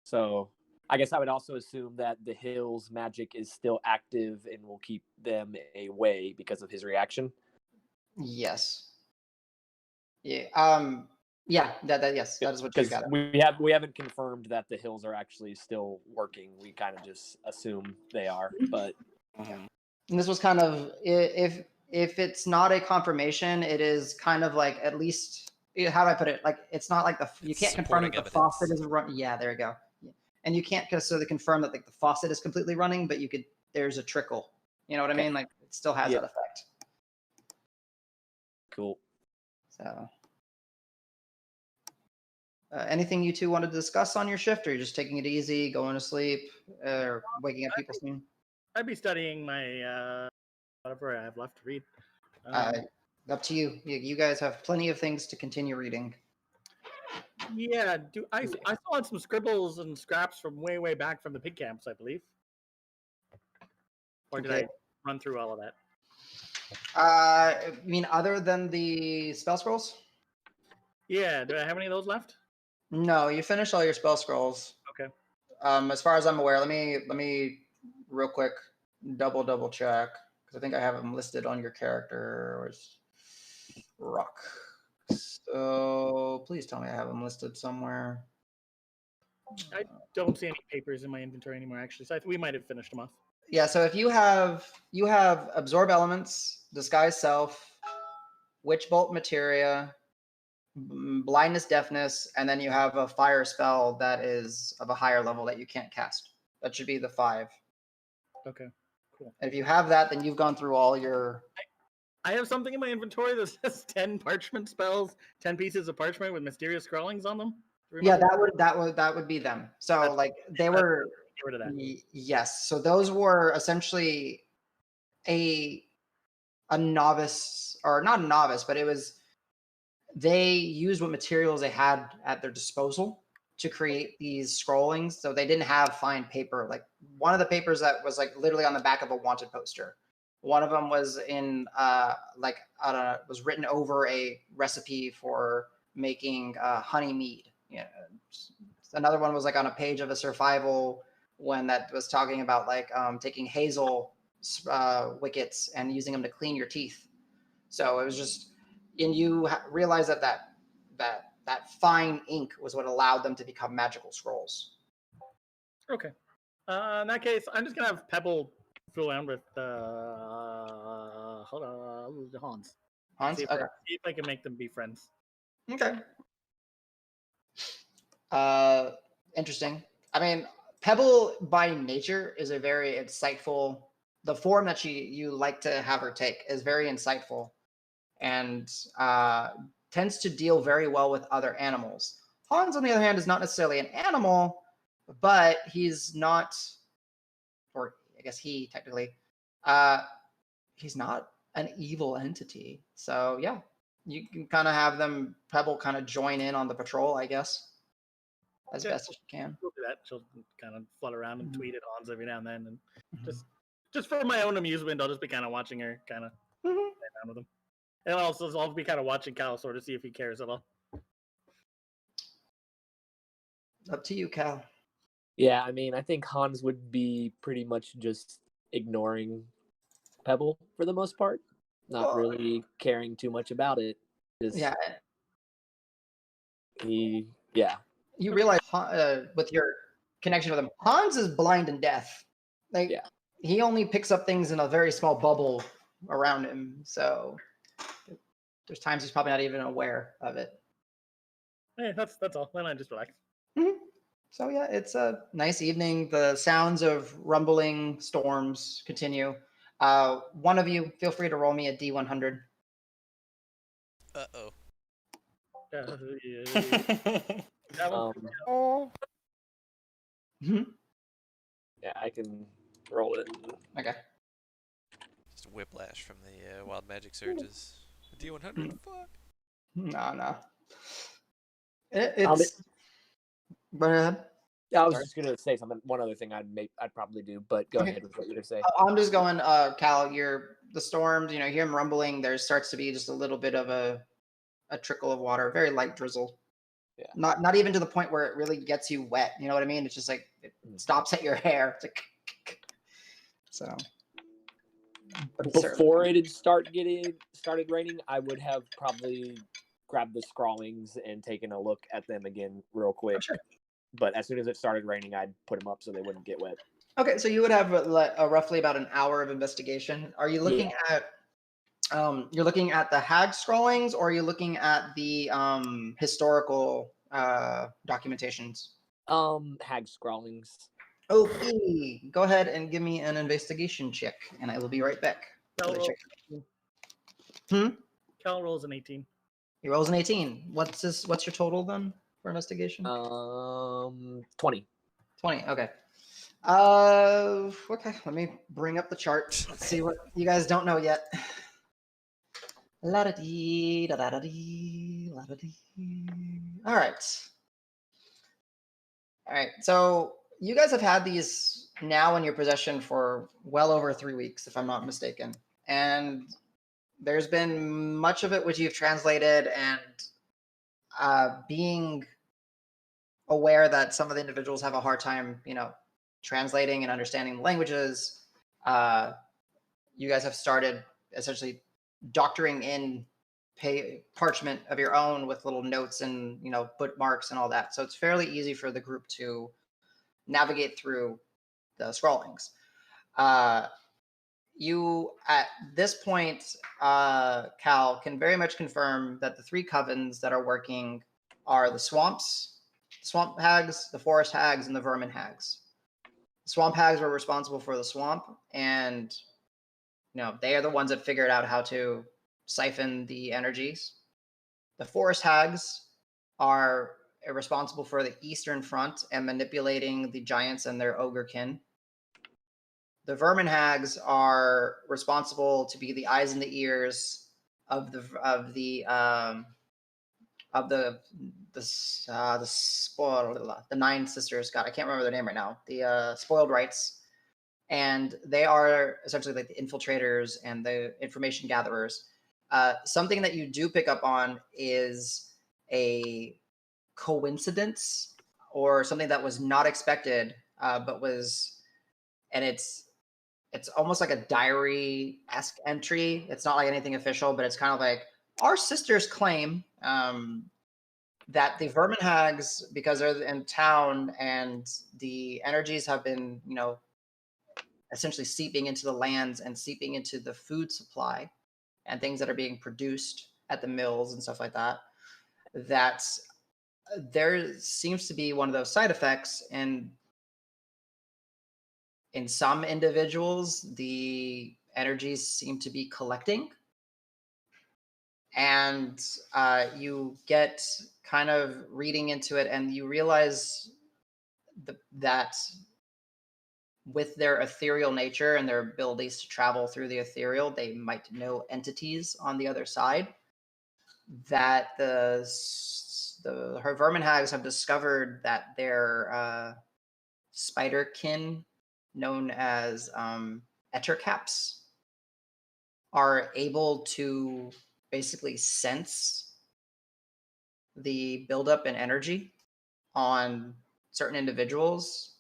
So I guess I would also assume that the hill's magic is still active and will keep them away because of his reaction. Yes. Yeah. Yeah. Yes. That is what you got. We haven't confirmed that the hills are actually still working. We kind of just assume they are, but. And this was kind of, if it's not a confirmation, it is kind of like, at least, how do I put it? Like, it's not like you can't confirm that the faucet isn't running. Yeah, there you go. Yeah. And you can't necessarily confirm that like the faucet is completely running, but there's a trickle. You know what I mean? Like, it still has that effect. Cool. So, anything you two wanted to discuss on your shift, or you're just taking it easy, going to sleep, or waking up people soon? I'd be studying my whatever I have left to read. Up to you. You guys have plenty of things to continue reading. Yeah, I still had some scribbles and scraps from way back from the pig camps, I believe. Or did I run through all of that? I mean, other than the spell scrolls? Yeah, do I have any of those left? No, you finished all your spell scrolls. Okay. As far as I'm aware, let me real quick double check, because I think I have them listed on your character. Where's Rock? So please tell me I have them listed somewhere. I don't see any papers in my inventory anymore, actually. So we might have finished them off. Yeah. So if you have absorb elements, disguise self, witch bolt materia, blindness, deafness, and then you have a fire spell that is of a higher level that you can't cast. That should be the 5. Okay, cool. And if you have that, then you've gone through all your. I have something in my inventory that says 10 parchment spells, 10 pieces of parchment with mysterious scrawlings on them. Yeah, that would be them. So they were. Get rid of that. Yes. So those were essentially a novice, or not a novice, but they used what materials they had at their disposal to create these scrollings. So they didn't have fine paper. Like, one of the papers that was like literally on the back of a wanted poster. One of them was was written over a recipe for making honey mead. Yeah. Another one was like on a page of a survival one that was talking about taking hazel wickets and using them to clean your teeth. So it was just, and you realize that fine ink was what allowed them to become magical scrolls. Okay. In that case, I'm just gonna have Pebble fool around with Hans. Hans? See Okay. if I can make them be friends. Okay. Interesting. I mean, Pebble by nature is a very insightful. The form that you like to have her take is very insightful, and tends to deal very well with other animals. Hans, on the other hand, is not necessarily an animal, but he's not, or I guess he technically, he's not an evil entity. So yeah, you can kind of have them, Pebble, kind of join in on the patrol, I guess, as best as you can. We'll do that. She'll kind of flutter around and tweet at Hans every now and then, and just for my own amusement, I'll just be kind of watching her, kind of play around with him. And also, I'll be kind of watching Cal, sort of see if he cares at all. Up to you, Cal. Yeah, I mean, I think Hans would be pretty much just ignoring Pebble for the most part, not really caring too much about it. Yeah. You realize with your connection with him, Hans is blind and deaf. He only picks up things in a very small bubble around him. So there's times he's probably not even aware of it. Yeah, that's all. Then I just relax. Mm-hmm. So yeah, it's a nice evening. The sounds of rumbling storms continue. One of you, feel free to roll me a D100. Uh-oh. That one? Um, Mhm. yeah, I can roll it. Okay. Just a whiplash from the wild magic surges. A D100. Fuck. No. Um, It's. Go ahead. I was Sorry. just gonna say something. One other thing I'd probably do, but go Okay. ahead with what you're gonna say. I'm just going, Cal. The storms. You hear them rumbling. There starts to be just a little bit of a trickle of water, very light drizzle. Yeah. Not even to the point where it really gets you wet. You know what I mean? It's just like it stops at your hair. It's like so. But it's certainly Before it had started raining, I would have probably grabbed the scrawlings and taken a look at them again real quick. sure. But as soon as it started raining, I'd put them up so they wouldn't get wet. Okay, so you would have roughly about an hour of investigation. Are you looking at you're looking at the Hag scrawlings, or are you looking at the historical documentations? Hag scrawlings. Okay, go ahead and give me an investigation check, and I will be right back. Cal, Let me check. Cal rolls an 18. He rolls an 18. What's your total then for investigation? 20. 20. Okay. Okay. Let me bring up the chart. Let's see what you guys don't know yet. La da dee da da da dee la da dee. All right. All right. So you guys have had these now in your possession for well over 3 weeks, if I'm not mistaken, and there's been much of it which you've translated, and being aware that some of the individuals have a hard time, translating and understanding the languages. You guys have started essentially doctoring in parchment of your own with little notes and bookmarks and all that. So it's fairly easy for the group to navigate through the scrawlings. You at this point, Cal, can very much confirm that the 3 covens that are working are the swamp hags, the forest hags, and the vermin hags. The swamp hags were responsible for the swamp, and they are the ones that figured out how to siphon the energies. The forest hags are responsible for the eastern front and manipulating the giants and their ogre kin. The vermin hags are responsible to be the eyes and the ears of the spoiled, the 9 sisters. God, I can't remember their name right now. The spoiled rights, and they are essentially like the infiltrators and the information gatherers. Something that you do pick up on is a coincidence or something that was not expected, but was, and it's almost like a diary-esque entry. It's not like anything official, but it's kind of like our sisters claim that the vermin hags, because they're in town and the energies have been, essentially seeping into the lands and seeping into the food supply and things that are being produced at the mills and stuff like that, that there seems to be one of those side effects. And in some individuals, the energies seem to be collecting. And you get kind of reading into it, and you realize that with their ethereal nature and their abilities to travel through the ethereal, they might know entities on the other side. That her vermin hags have discovered that their spider kin, known as ettercaps, are able to basically sense the buildup in energy on certain individuals,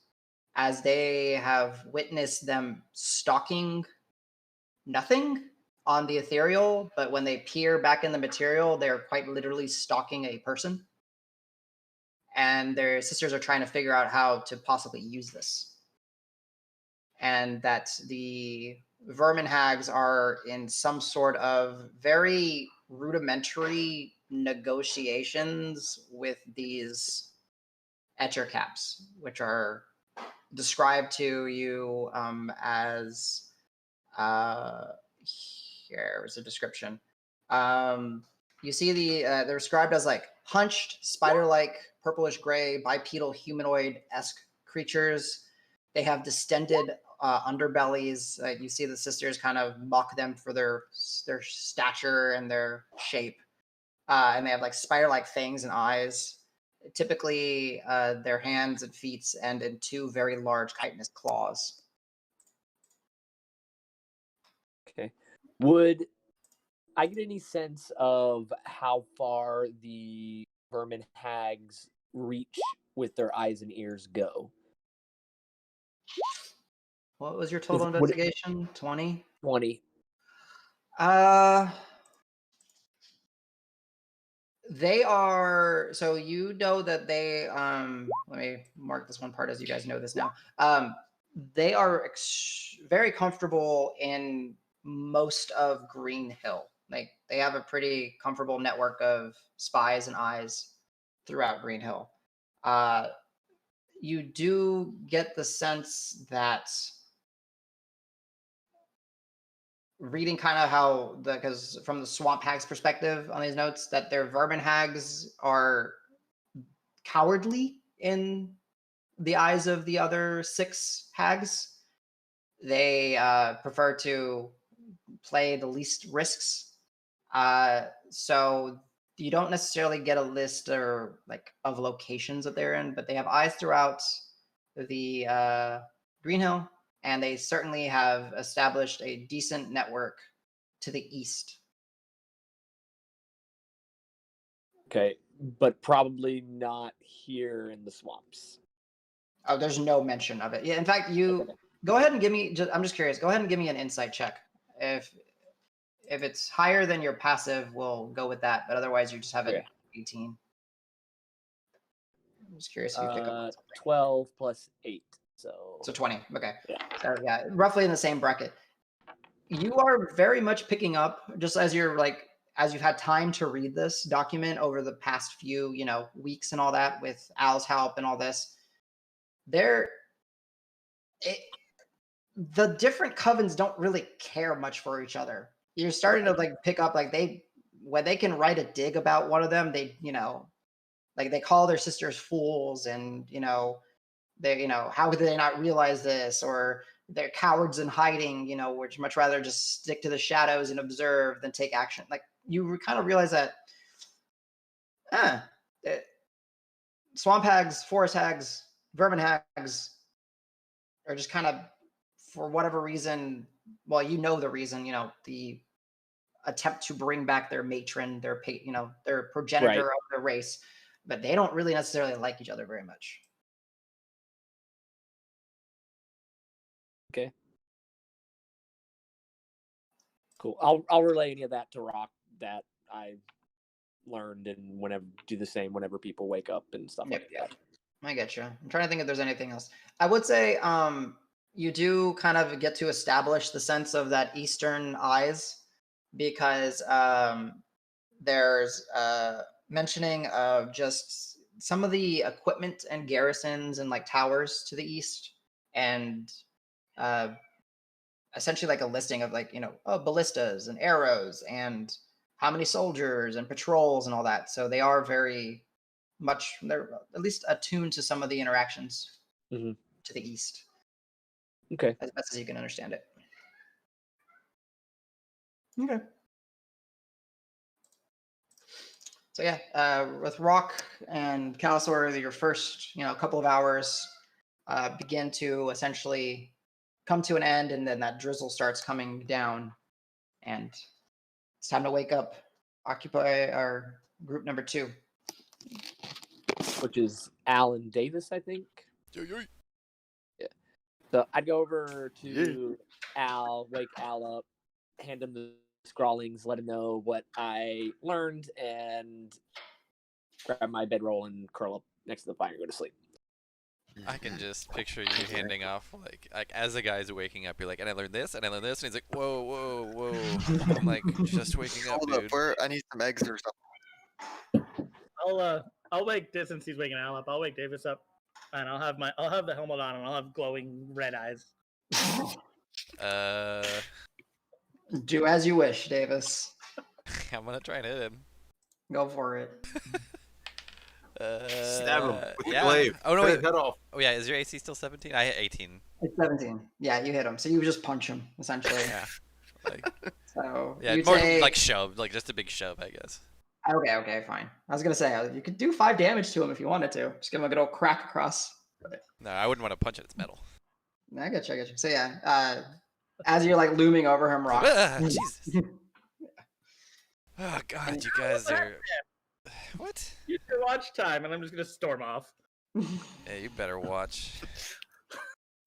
as they have witnessed them stalking nothing on the ethereal, but when they peer back in the material, they're quite literally stalking a person. And their sisters are trying to figure out how to possibly use this. And that the vermin hags are in some sort of very rudimentary negotiations with these etcher caps, which are described to you as here's a description. You see they're described as like hunched, spider-like, purplish gray, bipedal humanoid-esque creatures. They have distended underbellies. You see the sisters kind of mock them for their stature and their shape. And they have like spider-like fangs and eyes. Typically, their hands and feet end in two very large chitinous claws. Okay. Would I get any sense of how far the vermin hags reach with their eyes and ears go? What was your total Would it- investigation? 20? 20. They are, so you know that they let me mark this one part as you guys know this now. They are very comfortable in most of Green Hill. Like they have a pretty comfortable network of spies and eyes throughout Green Hill. You do get the sense that reading kind of how because from the swamp hags perspective on these notes that their vermin hags are cowardly in the eyes of the other 6 hags. They prefer to play the least risks. So you don't necessarily get a list or like of locations that they're in, but they have eyes throughout the Green Hill, and they certainly have established a decent network to the east. Okay, but probably not here in the swamps. Oh, there's no mention of it. Yeah, in fact, you go ahead and give me. I'm just curious. Go ahead and give me an insight check. If it's higher than your passive, we'll go with that. But otherwise, you just have an 18. I'm just curious if you pick up 12 plus 8, so 20. Okay. Yeah. So yeah, roughly in the same bracket. You are very much picking up just as you're like as you've had time to read this document over the past few weeks and all that with Al's help and all this. The different covens don't really care much for each other. You're starting to like pick up like when they can write a dig about one of them, they like they call their sisters fools and they how could they not realize this, or they're cowards in hiding, which much rather just stick to the shadows and observe than take action. Like you kind of realize that swamp hags, forest hags, vermin hags are just kind of, for whatever reason, well, the reason, the attempt to bring back their matron, their progenitor of their race, but they don't really necessarily like each other very much. Okay. Cool. I'll relay any of that to Rock that I learned and do the same whenever people wake up and stuff like that. I get you. I'm trying to think if there's anything else. I would say you do kind of get to establish the sense of that Eastern eyes because there's mentioning of just some of the equipment and garrisons and like towers to the east, and essentially like a listing of like ballistas and arrows and how many soldiers and patrols and all that. So they are they're at least attuned to some of the interactions to the east. Okay. As best as you can understand it. Okay. So yeah, with Rock and Calisor, your first couple of hours begin to essentially come to an end, and then that drizzle starts coming down, and it's time to wake up. Occupy our group number 2, which is Alan Davis, I think. Yeah. So I'd go over to Al, wake Al up, hand him the scrawlings, let him know what I learned, and grab my bedroll and curl up next to the fire and go to sleep. I can just picture you handing off like as the guy's waking up, you're like, and I learned this, and I learned this, and he's like, whoa. I'm like, just waking up, dude. I need some eggs or something. I'll wake since he's waking Al up. I'll wake Davis up. And I'll have the helmet on, and I'll have glowing red eyes. Do as you wish, Davis. I'm gonna try and hit him. Go for it. Stab him with the yeah. glaive. Oh no, Cut wait. his head off. Oh yeah, is your AC still 17? I hit 18. It's 17. Yeah, you hit him. So you just punch him, essentially. Yeah. Like, So yeah, you more take... like shove, like just a big shove, I guess. Okay, fine. I was gonna say you could do 5 damage to him if you wanted to. Just give him a good old crack across. No, I wouldn't want to punch it. It's metal. I get you. So yeah, as you're like looming over him, Rock. Jesus. Oh God, you guys are. What? You should watch time, and I'm just gonna storm off. Yeah, you better watch.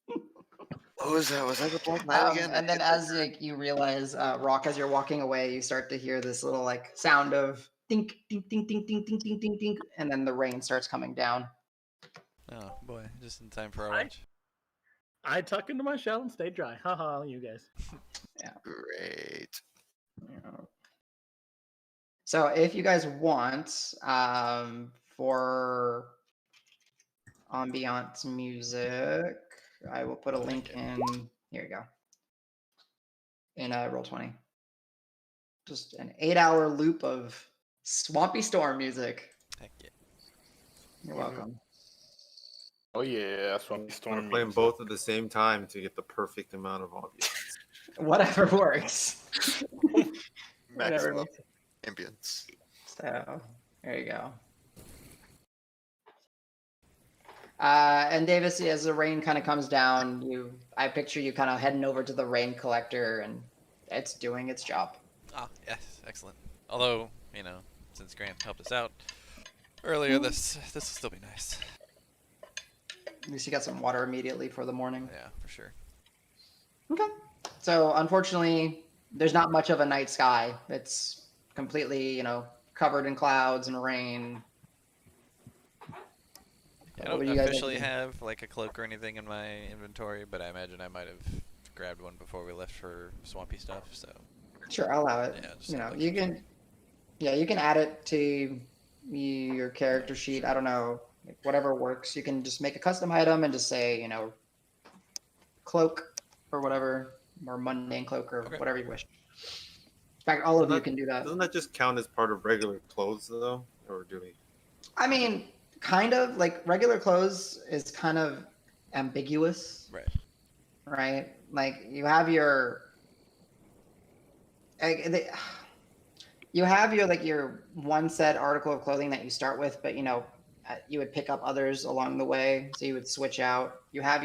What was that? Was that the Black Knight again? And then as you realize, Rock, as you're walking away, you start to hear this little like sound of dink, dink, dink, dink, dink, dink, dink, dink, dink, and then the rain starts coming down. Oh boy, just in time for our watch. I tuck into my shell and stay dry. Haha, you guys. Yeah. Great. Yeah. So if you guys want, for ambiance music, I will put a link in. Here you go. In Roll20. Just an 8-hour loop of Swampy Storm music. Heck yeah. You're welcome. Oh yeah, that's what we I'm storm. playing both at the same time to get the perfect amount of ambiance. Whatever works. Whatever Maximum makes ambience. So there you go. And Davis, as the rain kind of comes down, I picture you kind of heading over to the rain collector, and it's doing its job. Ah, yes, excellent. Although, since Grant helped us out earlier, this will still be nice. At least you got some water immediately for the morning. Yeah, for sure. Okay. So unfortunately, there's not much of a night sky. It's completely, covered in clouds and rain. I don't officially have like a cloak or anything in my inventory, but I imagine I might have grabbed one before we left for swampy stuff. So sure, I'll allow it. Yeah, you can. Yeah, you can add it to your character sheet. I don't know, whatever works. You can just make a custom item and just say, cloak or whatever, or mundane cloak or whatever you wish. In fact, all of you can do that. Doesn't that just count as part of regular clothes, though? Or do we? I mean, kind of. Like, regular clothes is kind of ambiguous. Right. Right? Like, you have your... You have your one set article of clothing that you start with, but, you would pick up others along the way, so you would switch out. You have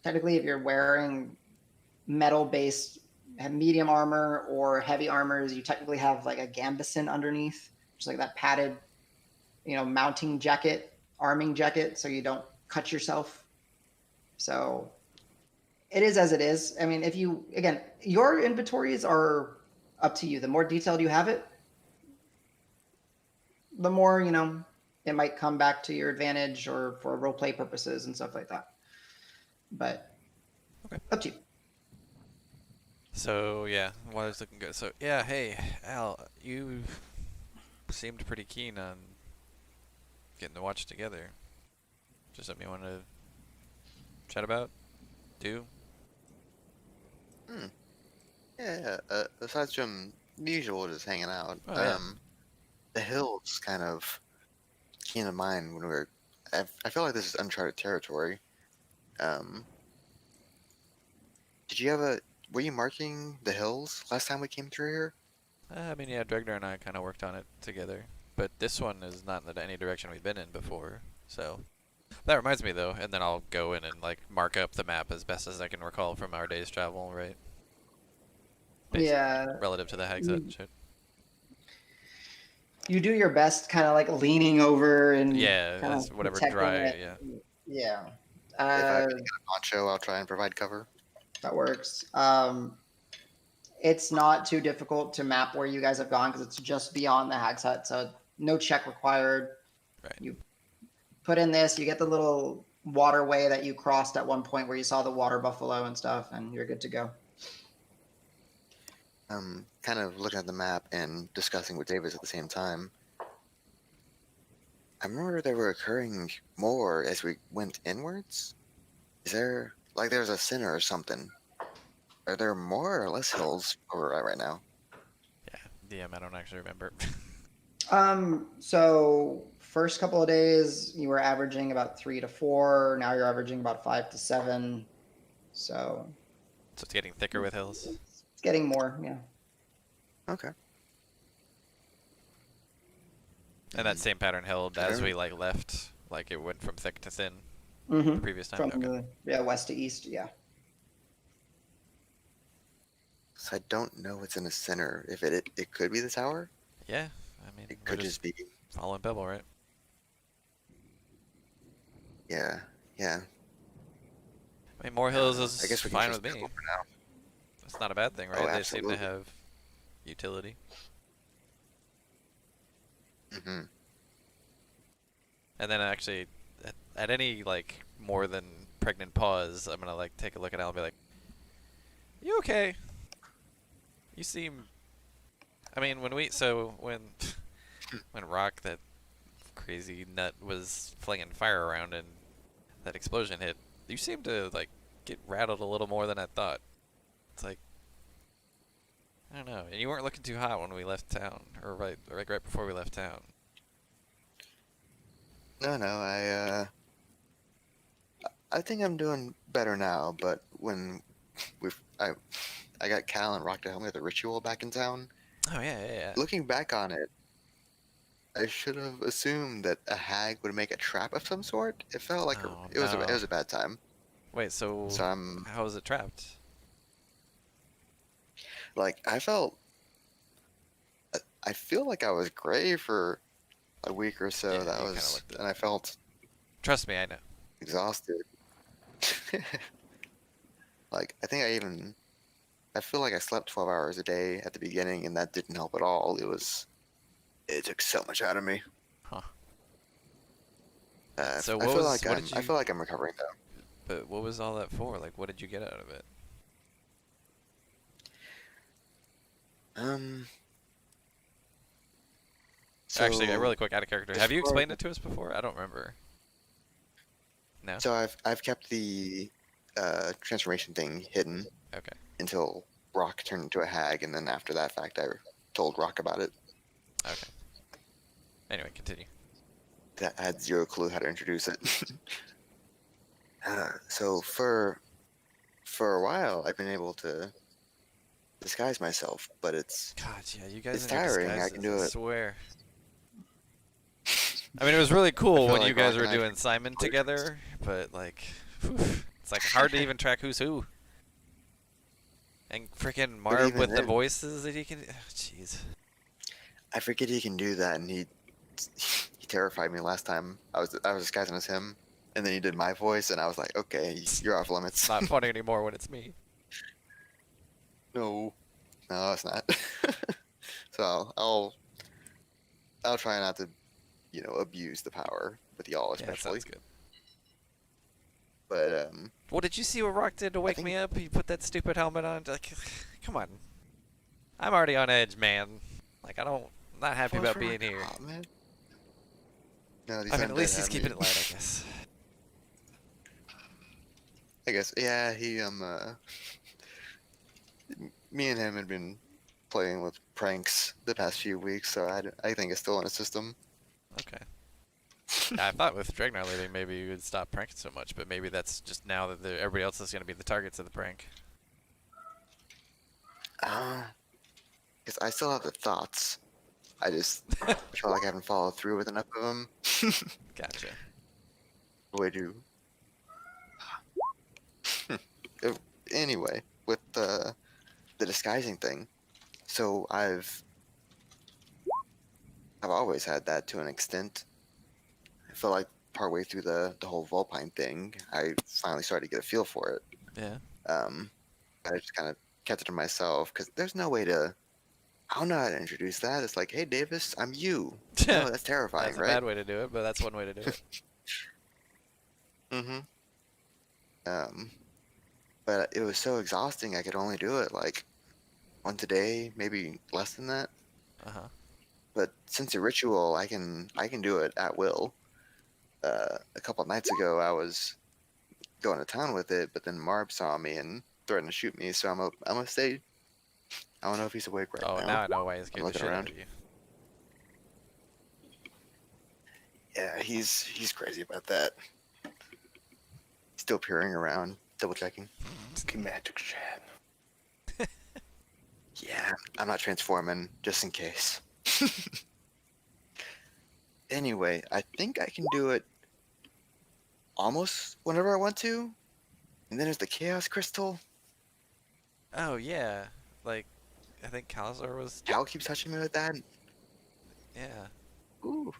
technically, if you're wearing metal-based medium armor or heavy armors, you technically have like a gambeson underneath, which is like that padded, mounting jacket, arming jacket, so you don't cut yourself. So it is as it is. I mean, your inventories are up to you. The more detailed you have it, the more, it might come back to your advantage or for roleplay purposes and stuff like that. But up to you. So yeah, water's looking good. So yeah, hey Al, you seemed pretty keen on getting the watch together. Just something you want to chat about? Do? Yeah. Aside from usual, just hanging out. Oh, yeah. The hills kind of came to mind when I feel like this is uncharted territory. Were you marking the hills last time we came through here? I mean, yeah, Dregnar and I kind of worked on it together. But this one is not in any direction we've been in before, so... That reminds me, though, and then I'll go in and, mark up the map as best as I can recall from our day's travel, right? Yeah. Relative to the Hags and shit. You do your best kind of, leaning over and... Yeah, it's whatever dry, it. Yeah. If I get a poncho, I'll try and provide cover. That works. It's not too difficult to map where you guys have gone because it's just beyond the Hag's Hut, so no check required. Right. You put in this, you get the little waterway that you crossed at one point where you saw the water buffalo and stuff, and you're good to go. Kind of looking at the map and discussing with Davis at the same time. I remember they were occurring more as we went inwards. Is there like there's a center or something? Are there more or less hills where we're at right now? Yeah, DM, I don't actually remember. So first couple of days you were averaging about 3 to 4. Now you're averaging about 5 to 7. So So it's getting thicker with hills. it's getting more, yeah. Okay. And that same pattern held as we like left. Like it went from thick to thin the previous time. From Okay. the west to east, yeah. So I don't know what's in the center. If it could be the tower. Yeah, I mean, It could just be. following Pebble, right? Yeah. I mean, more hills is I guess we can fine just with me. Pebble for now. It's not a bad thing, right? Oh, They seem to absolutely. have utility. Mm-hmm. And then actually, at any like more than pregnant pause, I'm gonna like take a look at Al and be like, "You okay? You seem." I mean, when when Rock, that crazy nut, was flinging fire around and that explosion hit, you seemed to like get rattled a little more than I thought. It's like, I don't know, and you weren't looking too hot when we left town, or right before we left town. No, I think I'm doing better now. But when I got Cal and Rock to help me with the ritual back in town. Oh yeah. Looking back on it, I should have assumed that a hag would make a trap of some sort. It felt like Oh, it was no. a bad time. Wait, so I'm how is it trapped? like I feel like I was gray for a week or so. Yeah, you that kinda was, looked it. and I felt Trust me, I know. exhausted. Like I think I feel like I slept 12 hours a day at the beginning, and that didn't help at all. It took so much out of me. Huh. I So feel like I'm recovering though. But what was all that for? Like, what did you get out of it? Actually, So, really quick, out of character. as Have you far- explained it to us before? I don't remember. No? So I've kept the transformation thing hidden Okay. until Rock turned into a hag, and then after that fact, I told Rock about it. Okay. Anyway, continue. That I had zero clue how to introduce it. So for a while, I've been able to disguise myself, but it's God, yeah, you guys It's in your tiring, I disguises, can do it. swear. I mean, it was really cool feel when like you guys Rock were and I doing should Simon play together, but like, whew, it's like hard to even track who's who. And freaking Marv even with the then- voices that he can. Jeez. I forget he can do that, and he terrified me last time. I was disguising as him, and then he did my voice, and I was like, okay, you're off limits. It's not funny anymore when it's me. No, it's not. So I'll try not to, abuse the power with y'all Yeah, that especially. sounds good. But Well, did you see what Rock did to wake think- me up? He put that stupid helmet on. Like, come on. I'm already on edge, man. Like, I'm not happy about being here. Oh, man. No, these I mean, at undead least he's have keeping me. it light, I guess. I guess, yeah. He me and him had been playing with pranks the past few weeks, so I think it's still in his system. Okay. Yeah, I thought with Dragnar leaving, maybe you would stop pranking so much, but maybe that's just now that everybody else is going to be the targets of the prank. Because I still have the thoughts. I just feel like I haven't followed through with enough of them. Gotcha. Way to. Anyway, with the disguising thing, so I've always had that to an extent. I feel like partway through the whole Vulpine thing, I finally started to get a feel for it. Yeah. I just kind of kept it to myself because there's no way to. I don't know how to introduce that. It's like, hey, Davis, I'm you. No, that's terrifying, That's a right? bad way to do it, but that's one way to do it. But it was so exhausting. I could only do it like once a day, maybe less than that. Uh-huh. But since a ritual, I can do it at will. a couple nights ago, I was going to town with it, but then Marb saw me and threatened to shoot me. So I'm gonna stay. I don't know if he's awake right Oh, now. now I know why he I'm scared the looking shit out around. of you. Yeah, he's crazy about that. Still peering around, double checking. Schematic chat. Yeah, I'm not transforming, just in case. Anyway, I think I can do it almost whenever I want to. And then there's the Chaos Crystal. Oh yeah, like I think Calzar was. Cal keeps touching me with that. Yeah. Ooh.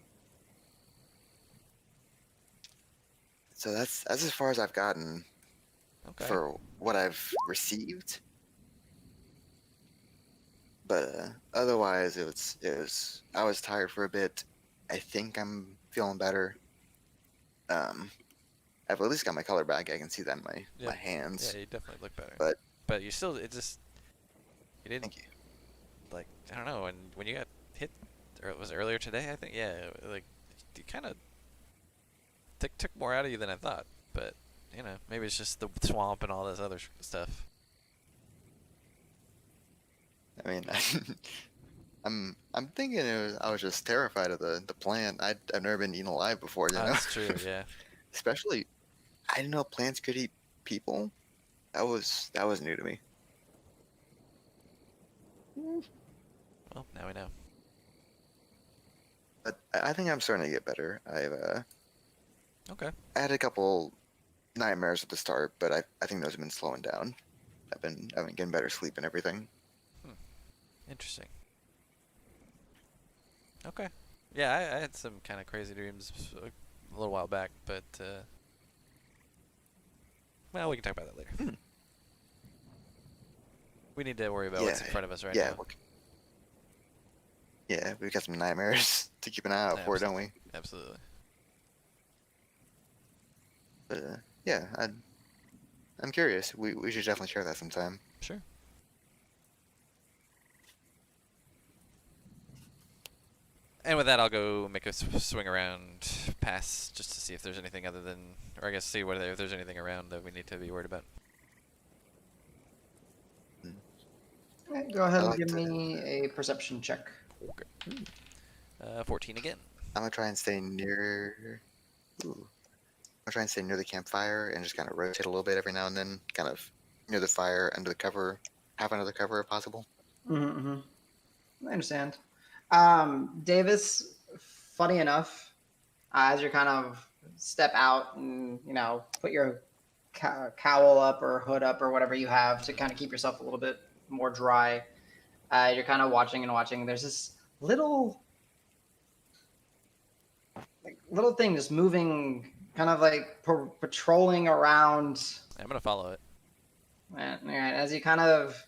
So that's as far as I've gotten Okay. for what I've received. But otherwise, it was. I was tired for a bit. I think I'm feeling better. I've at least got my color back. I can see that in my Yep. hands. Yeah, you definitely look better. But you still, it just, you didn't, thank you. like, I don't know, and when you got hit, or it was earlier today, I think, yeah, like, you kind of took more out of you than I thought. But, you know, maybe it's just the swamp and all this other stuff. I mean, I'm thinking I was just terrified of the plant. I've never been eaten alive before, you know. That's true, yeah. Especially, I didn't know plants could eat people. That was new to me. Well, now we know. But I think I'm starting to get better. Okay. I had a couple nightmares at the start, but I think those have been slowing down. I've been getting better sleep and everything. Interesting. Okay. Yeah, I had some kind of crazy dreams a little while back, but, well, we can talk about that later. We need to worry about what's in front of us right now. Yeah, we've got some nightmares to keep an eye out for, don't we? Absolutely. But yeah, I'm curious. We should definitely share that sometime. Sure. And with that, I'll go make a swing around past just to see if there's anything other than, or I guess see if there's anything around that we need to be worried about. Okay, go ahead and give me a perception check. Okay. 14 again. I'm gonna try and stay near. Ooh. I'll try and stay near the campfire and just kind of rotate a little bit every now and then, kind of near the fire, under the cover, half under the cover if possible. Mm-hmm. I understand. Davis, funny enough, as you kind of step out and, you know, put your cowl up or hood up or whatever you have to kind of keep yourself a little bit more dry, you're kind of watching and watching. There's this little thing just moving, kind of like patrolling around. I'm going to follow it. And as you kind of,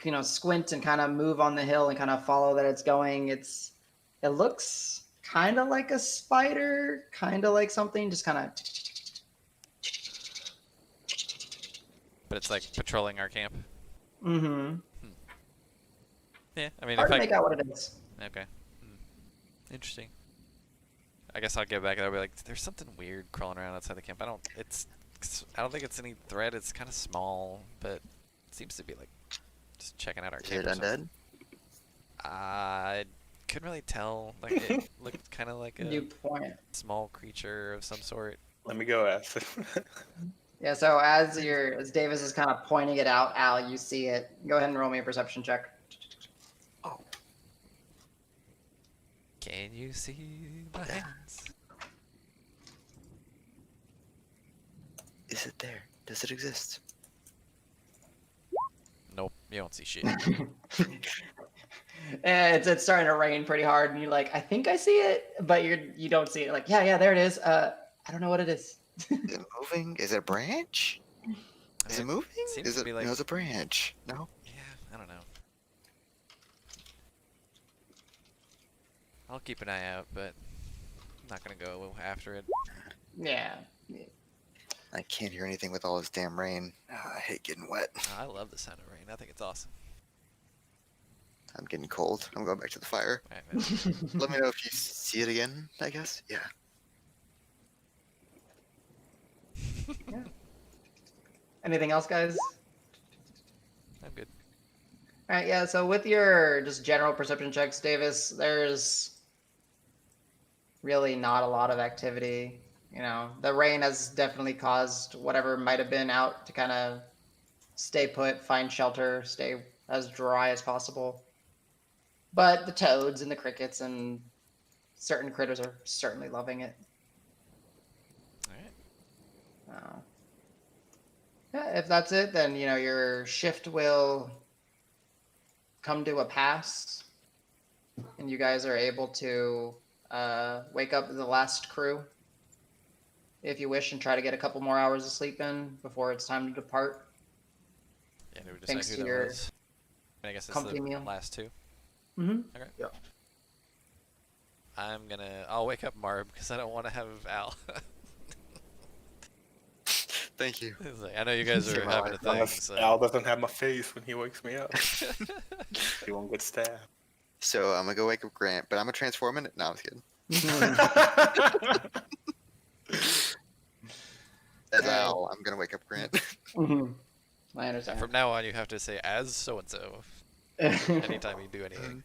you know, squint and kind of move on the hill and kind of follow that it's going, it looks kind of like a spider, kind of like something, just kind of. But it's like patrolling our camp. Mm-hmm. Yeah, I mean, Hard if to make out what it is. Okay. Interesting. I guess I'll get back and I'll be like, there's something weird crawling around outside the camp. I don't think it's any threat. It's kind of small, but it seems to be like just checking out our camp. Is it undead? I couldn't really tell. Like it looked kind of like a small creature of some sort. Let me go ask. Yeah. So as Davis is kind of pointing it out, Al, you see it. Go ahead and roll me a perception check. Oh. Can you see my hands? Is it there? Does it exist? Nope, you don't see shit. It's starting to rain pretty hard, and you're like, I think I see it, but you don't see it. Like, yeah, there it is. I don't know what it is. Is it moving? Is it a branch? Is it moving? Seems to be like... No, it's a branch. No? Yeah, I don't know. I'll keep an eye out, but I'm not gonna go after it. Yeah. I can't hear anything with all this damn rain. I hate getting wet. I love the sound of rain. I think it's awesome. I'm getting cold. I'm going back to the fire. Right, Let me know if you see it again, I guess. Yeah. Yeah. Anything else, guys? I'm good. All right, yeah. So with your just general perception checks, Davis, there's really not a lot of activity. You know, the rain has definitely caused whatever might have been out to kind of stay put, find shelter, stay as dry as possible. But the toads and the crickets and certain critters are certainly loving it. All right. Yeah, if that's it, then you know your shift will come to a pass, and you guys are able to wake up the last crew, if you wish, and try to get a couple more hours of sleep in before it's time to depart. Yeah, did we decide Thanks who to that your was? I guess it's comfy the meal. last two. Mm-hmm. Okay. Yeah. I'll wake up Marb because I don't want to have Al. Thank you. It's like, I know you guys are Save my having a life. thing, Unless so. Al doesn't have my face when he wakes me up. He won't get stabbed. So I'm gonna go wake up Grant, but I'm gonna transform in it. No, I'm just kidding. As Al, I'm gonna wake up Grant. Mm-hmm. I Yeah, understand. from now on, you have to say as so and so anytime you do anything.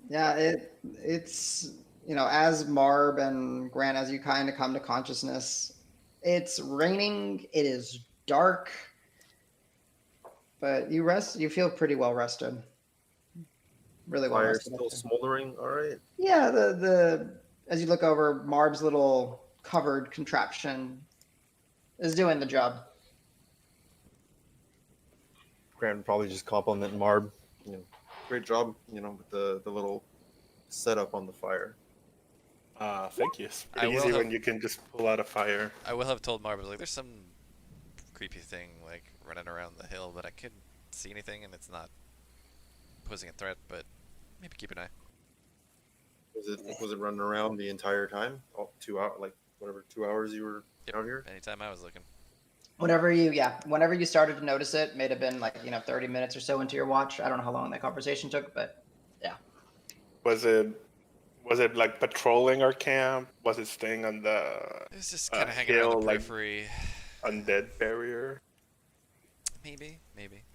Yeah, it's you know, as Marb and Grant, as you kind of come to consciousness, it's raining, it is dark, but you feel pretty well rested. Really well Fire rested. still actually. smoldering. All right. Yeah, the as you look over, Marb's little covered contraption is doing the job. Grant would probably just compliment Marb. You know, great job. You know, with the little setup on the fire. Thank you. It's I pretty will easy have- when you can just pull out a fire. I will have told Marb, like, there's some creepy thing, like, running around the hill, but I couldn't see anything, and it's not posing a threat, but maybe keep an eye. Was it running around the entire time? All 2 hours, like whatever 2 hours you were Yep. out here. Anytime I was looking. Whenever you started to notice it, may have been like, 30 minutes or so into your watch. I don't know how long that conversation took, but Was it like patrolling our camp? Was it staying on the It was just kind of hanging around hill, the like- periphery. undead barrier? Maybe.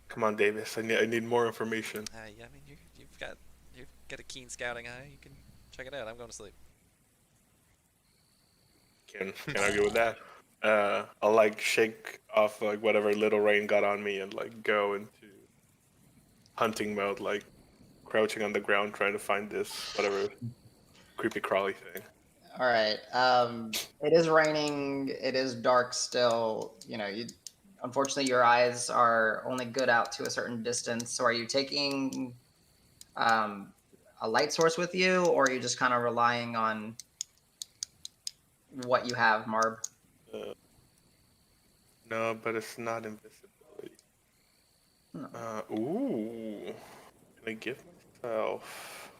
Come on, Davis. I need more information. Yeah, I mean, you've got a keen scouting eye. You can check it out. I'm going to sleep. Can argue with that. I'll like shake off like whatever little rain got on me and like go into hunting mode, like crouching on the ground trying to find this whatever creepy crawly thing. all right. It is raining. It is dark still. Unfortunately, your eyes are only good out to a certain distance. So are you taking a light source with you, or are you just kind of relying on what you have, Marb? No, but it's not invisibility. No. Ooh. Can I give myself...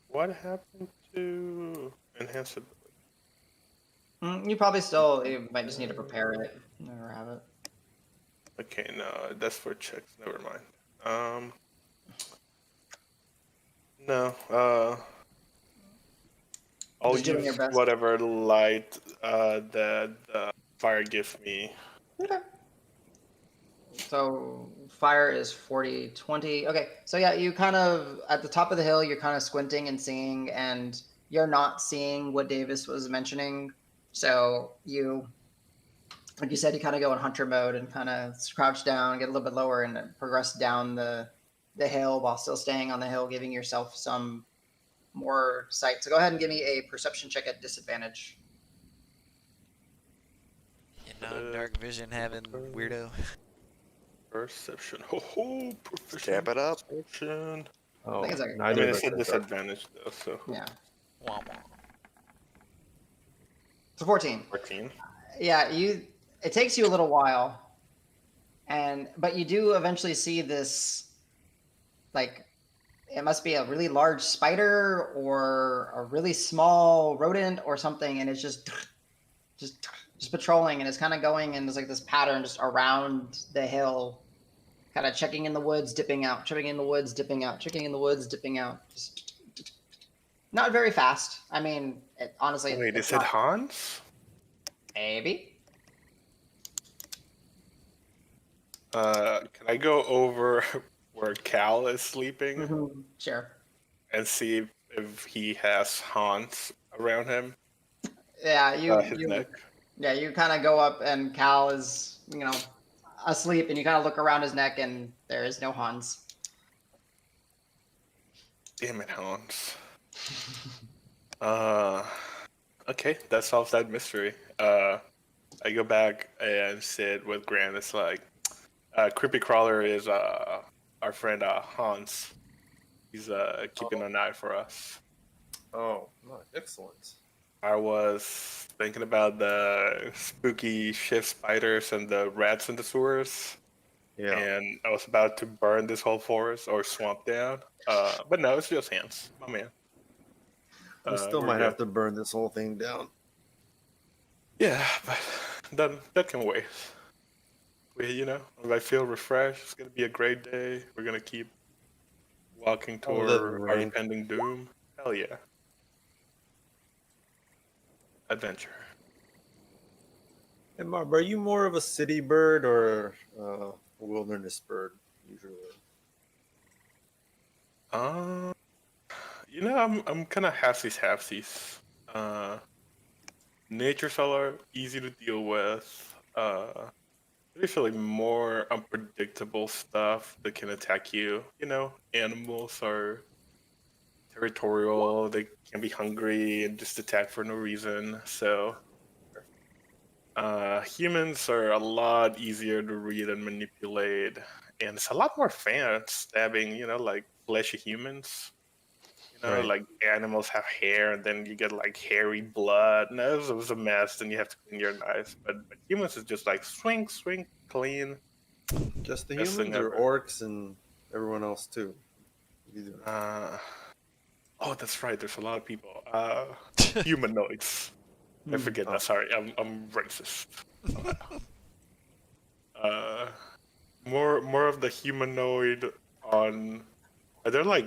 What happened to enhance ability? You might just need to prepare it. Never have it. Okay, no, that's for checks. Never mind. No, I'll Just doing your use best. whatever light that the fire gives me. Okay. So fire is 40, 20. Okay. So yeah, you kind of, at the top of the hill, you're kind of squinting and seeing, and you're not seeing what Davis was mentioning. So like you said, you kind of go in hunter mode and kind of crouch down, get a little bit lower, and then progress down the hill while still staying on the hill, giving yourself some more sight. So go ahead and give me a perception check at disadvantage. You non-dark vision having weirdo. Perception. Ho proficient. Step it up. Perception. Oh, think it's like- I neither mean, of it's us a are dark. disadvantage though, so Yeah. Wah, wah. So 14. 14. Yeah, it takes you a little while, but you do eventually see this, like, it must be a really large spider or a really small rodent or something, and it's just patrolling, and it's kind of going, and there's like this pattern just around the hill, kind of checking in the woods, dipping out, checking in the woods, dipping out, checking in the woods, dipping out. Not very fast. I mean, honestly, Wait, it's is it not. Hans? Maybe. Can I go over where Cal is sleeping Sure. and see if he has Hans around him? Yeah, His neck. you kind of go up, and Cal is, asleep, and you kind of look around his neck, and there is no Hans. Damn it, Hans. Okay, that solves that mystery. I go back and sit with Grant. It's like, Creepy Crawler is our friend Hans. He's keeping an eye for us. Oh, excellent. I was thinking about the spooky shift spiders and the rats in the sewers. Yeah. And I was about to burn this whole forest or swamp down. But no, it's just Hans, my man. We still we're might good. have to burn this whole thing down. Yeah, but that can wait. If I feel refreshed, it's gonna be a great day. We're gonna keep walking Other than toward our rain. impending doom. Hell yeah. Adventure. And Marb, are you more of a city bird or a wilderness bird usually? I'm kind of halfsies. Nature's all easy to deal with. Usually more unpredictable stuff that can attack you. Animals are territorial. They can be hungry and just attack for no reason. So humans are a lot easier to read and manipulate, and it's a lot more fun stabbing. Like fleshy humans. Right. Like animals have hair, and then you get like hairy blood. No, it was a mess. Then you have to clean your knives. But humans is just like swing, clean. Just the Best thing humans or ever. orcs and everyone else too? Either. Oh, that's right. There's a lot of people. Humanoids. I forget that. Sorry, I'm racist. More of the humanoid on. Are there like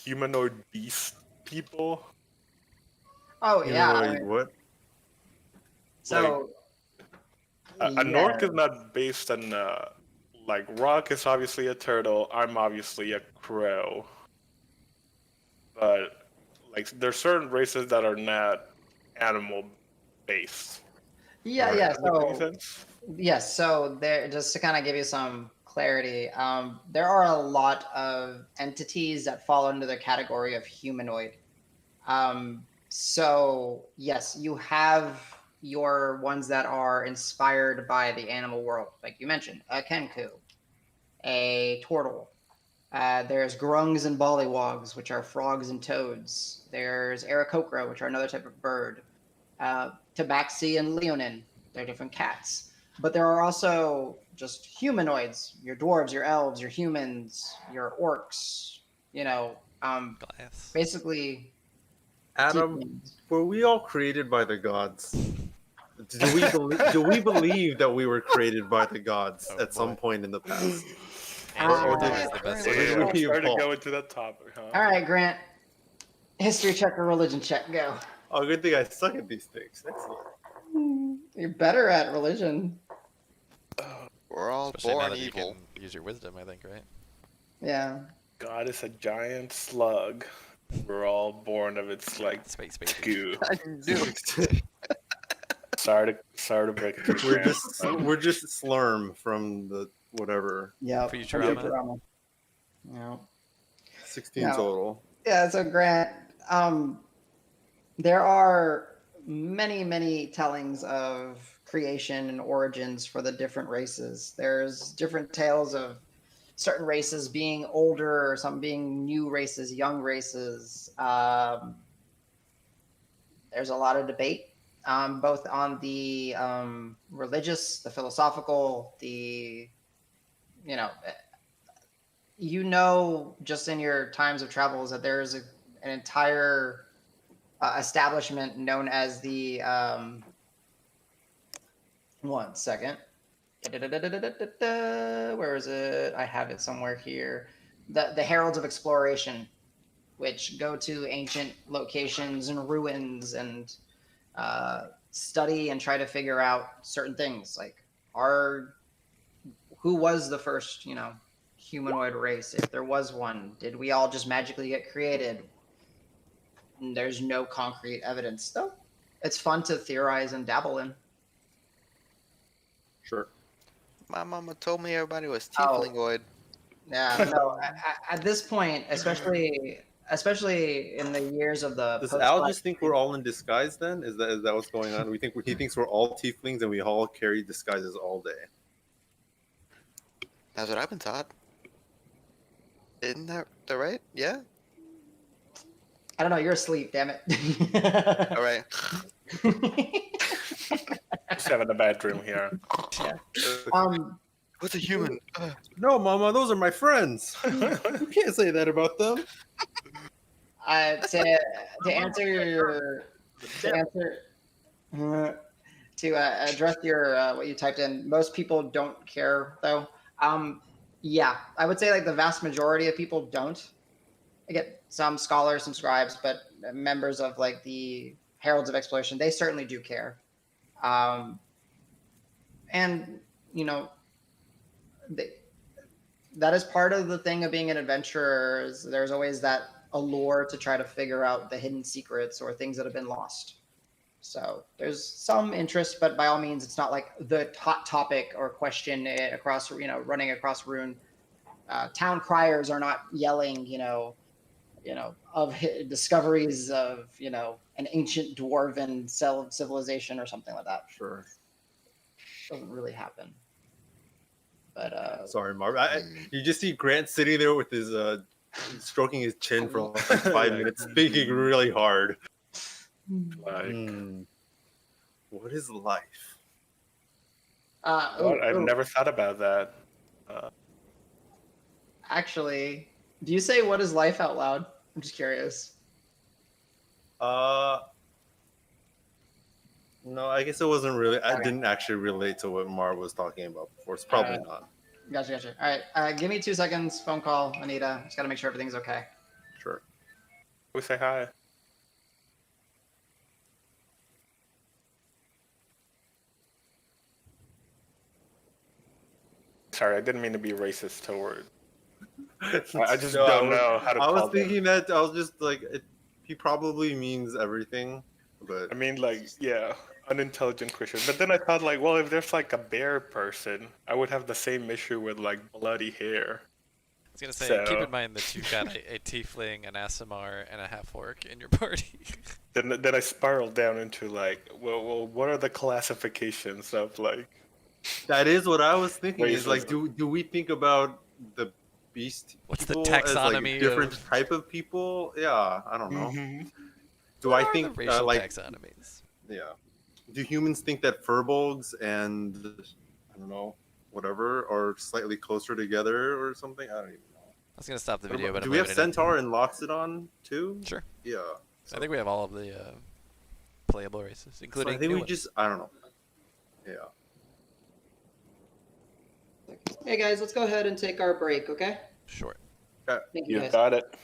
humanoid beast people? Oh yeah. Humanoid what? So. An orc is not based on like Rock is obviously a turtle. I'm obviously a crow. But like there's certain races that are not animal based. Yeah, Right. yeah. Does that make any So sense? yes, so there, just to kind of give you some clarity, there are a lot of entities that fall under the category of humanoid. So yes, you have your ones that are inspired by the animal world, like you mentioned, a kenku, a turtle. There's grungs and bollywogs, which are frogs and toads. There's aarakocra, which are another type of bird. Tabaxi and leonin, they're different cats. But there are also just humanoids, your dwarves, your elves, your humans, your orcs, Glass. basically Adam, tieflings. were we all created by the gods? Do we believe that we were created by the gods Oh, at some boy. point in the past? Answer did- is the best or did answer. we I'm starting to evolve? go into that topic, huh? All right, Grant. History check or religion check, go. Oh, good thing I suck at these things. Excellent. You're better at religion. We're all Especially now born that you evil. can use your wisdom, I think, right? Yeah. God is a giant slug. We're all born of its like Space goo. I knew it. Sorry to break it to you, Grant, but we're just slurm from the whatever. Yeah. Futurama. Yeah. 16 No. total. Yeah, so Grant, there are many tellings of creation and origins for the different races. There's different tales of certain races being older, some being new races, young races. There's a lot of debate, both on the religious, the philosophical, just in your times of travels that there is an entire establishment known as the one second. Where is it? I have it somewhere here. The Heralds of Exploration, which go to ancient locations and ruins and study and try to figure out certain things, like who was the first, humanoid race, if there was one? Did we all just magically get created? And there's no concrete evidence, though. It's fun to theorize and dabble in. Sure. My mama told me everybody was Oh. tieflingoid. Yeah, no. At this point, especially in the years of the Does post- Al just think we're all in disguise then? Is that what's going on? He thinks we're all tieflings and we all carry disguises all day. That's what I've been taught. Isn't that right? Yeah. I don't know. You're asleep. Damn it. All right. Just having a bad dream here. What's a human? No, Mama, those are my friends. You can't say that about them. To address your what you typed in, most people don't care though. Yeah, I would say like the vast majority of people don't. I get some scholars, some scribes, but members of like the Heralds of Exploration, they certainly do care. And that is part of the thing of being an adventurer. Is there's always that allure to try to figure out the hidden secrets or things that have been lost. So there's some interest, but by all means, it's not like the hot topic or question across, running across Rune. Town criers are not yelling, of discoveries of, an ancient dwarven civilization or something like that. Sure. Doesn't really happen. But sorry, Marv. You just see Grant sitting there with his stroking his chin for like 5 minutes, thinking really hard. Like, what is life? I've never thought about that. Actually, do you say "what is life" out loud? I'm just curious. No, I guess it wasn't really. I didn't actually relate to what Marv was talking about before. It's probably not. Gotcha. All right, give me 2 seconds. Phone call, Anita. Just gotta make sure everything's okay. Sure. We say hi. Sorry, I didn't mean to be racist toward. I just don't know how to call I was them. thinking that I was just like, he probably means everything, but I mean, like, yeah, unintelligent Christian. But then I thought, like, well, if there's like a bear person, I would have the same issue with like bloody hair. I was gonna say, keep in mind that you've got a tiefling, an Aasimar, and a half-orc in your party. Then I spiraled down into like, well, what are the classifications of like? that is what I was thinking. Is like, Racism. do we think about the beast What's the people as like taxonomy a different of- type of people? Yeah, I don't know. Mm-hmm. Do What I are think the racial like taxonomies? yeah? Do humans think that furbolgs and I don't know whatever are slightly closer together or something? I don't even know. I was gonna stop the video, but do I'm we have leaving it in. Centaur and Loxodon too? Sure. Yeah. I think we have all of the playable races, So including. I think new we ones. just I don't know. Yeah. Hey guys, let's go ahead and take our break, okay? Sure. Thank you You guys. got it.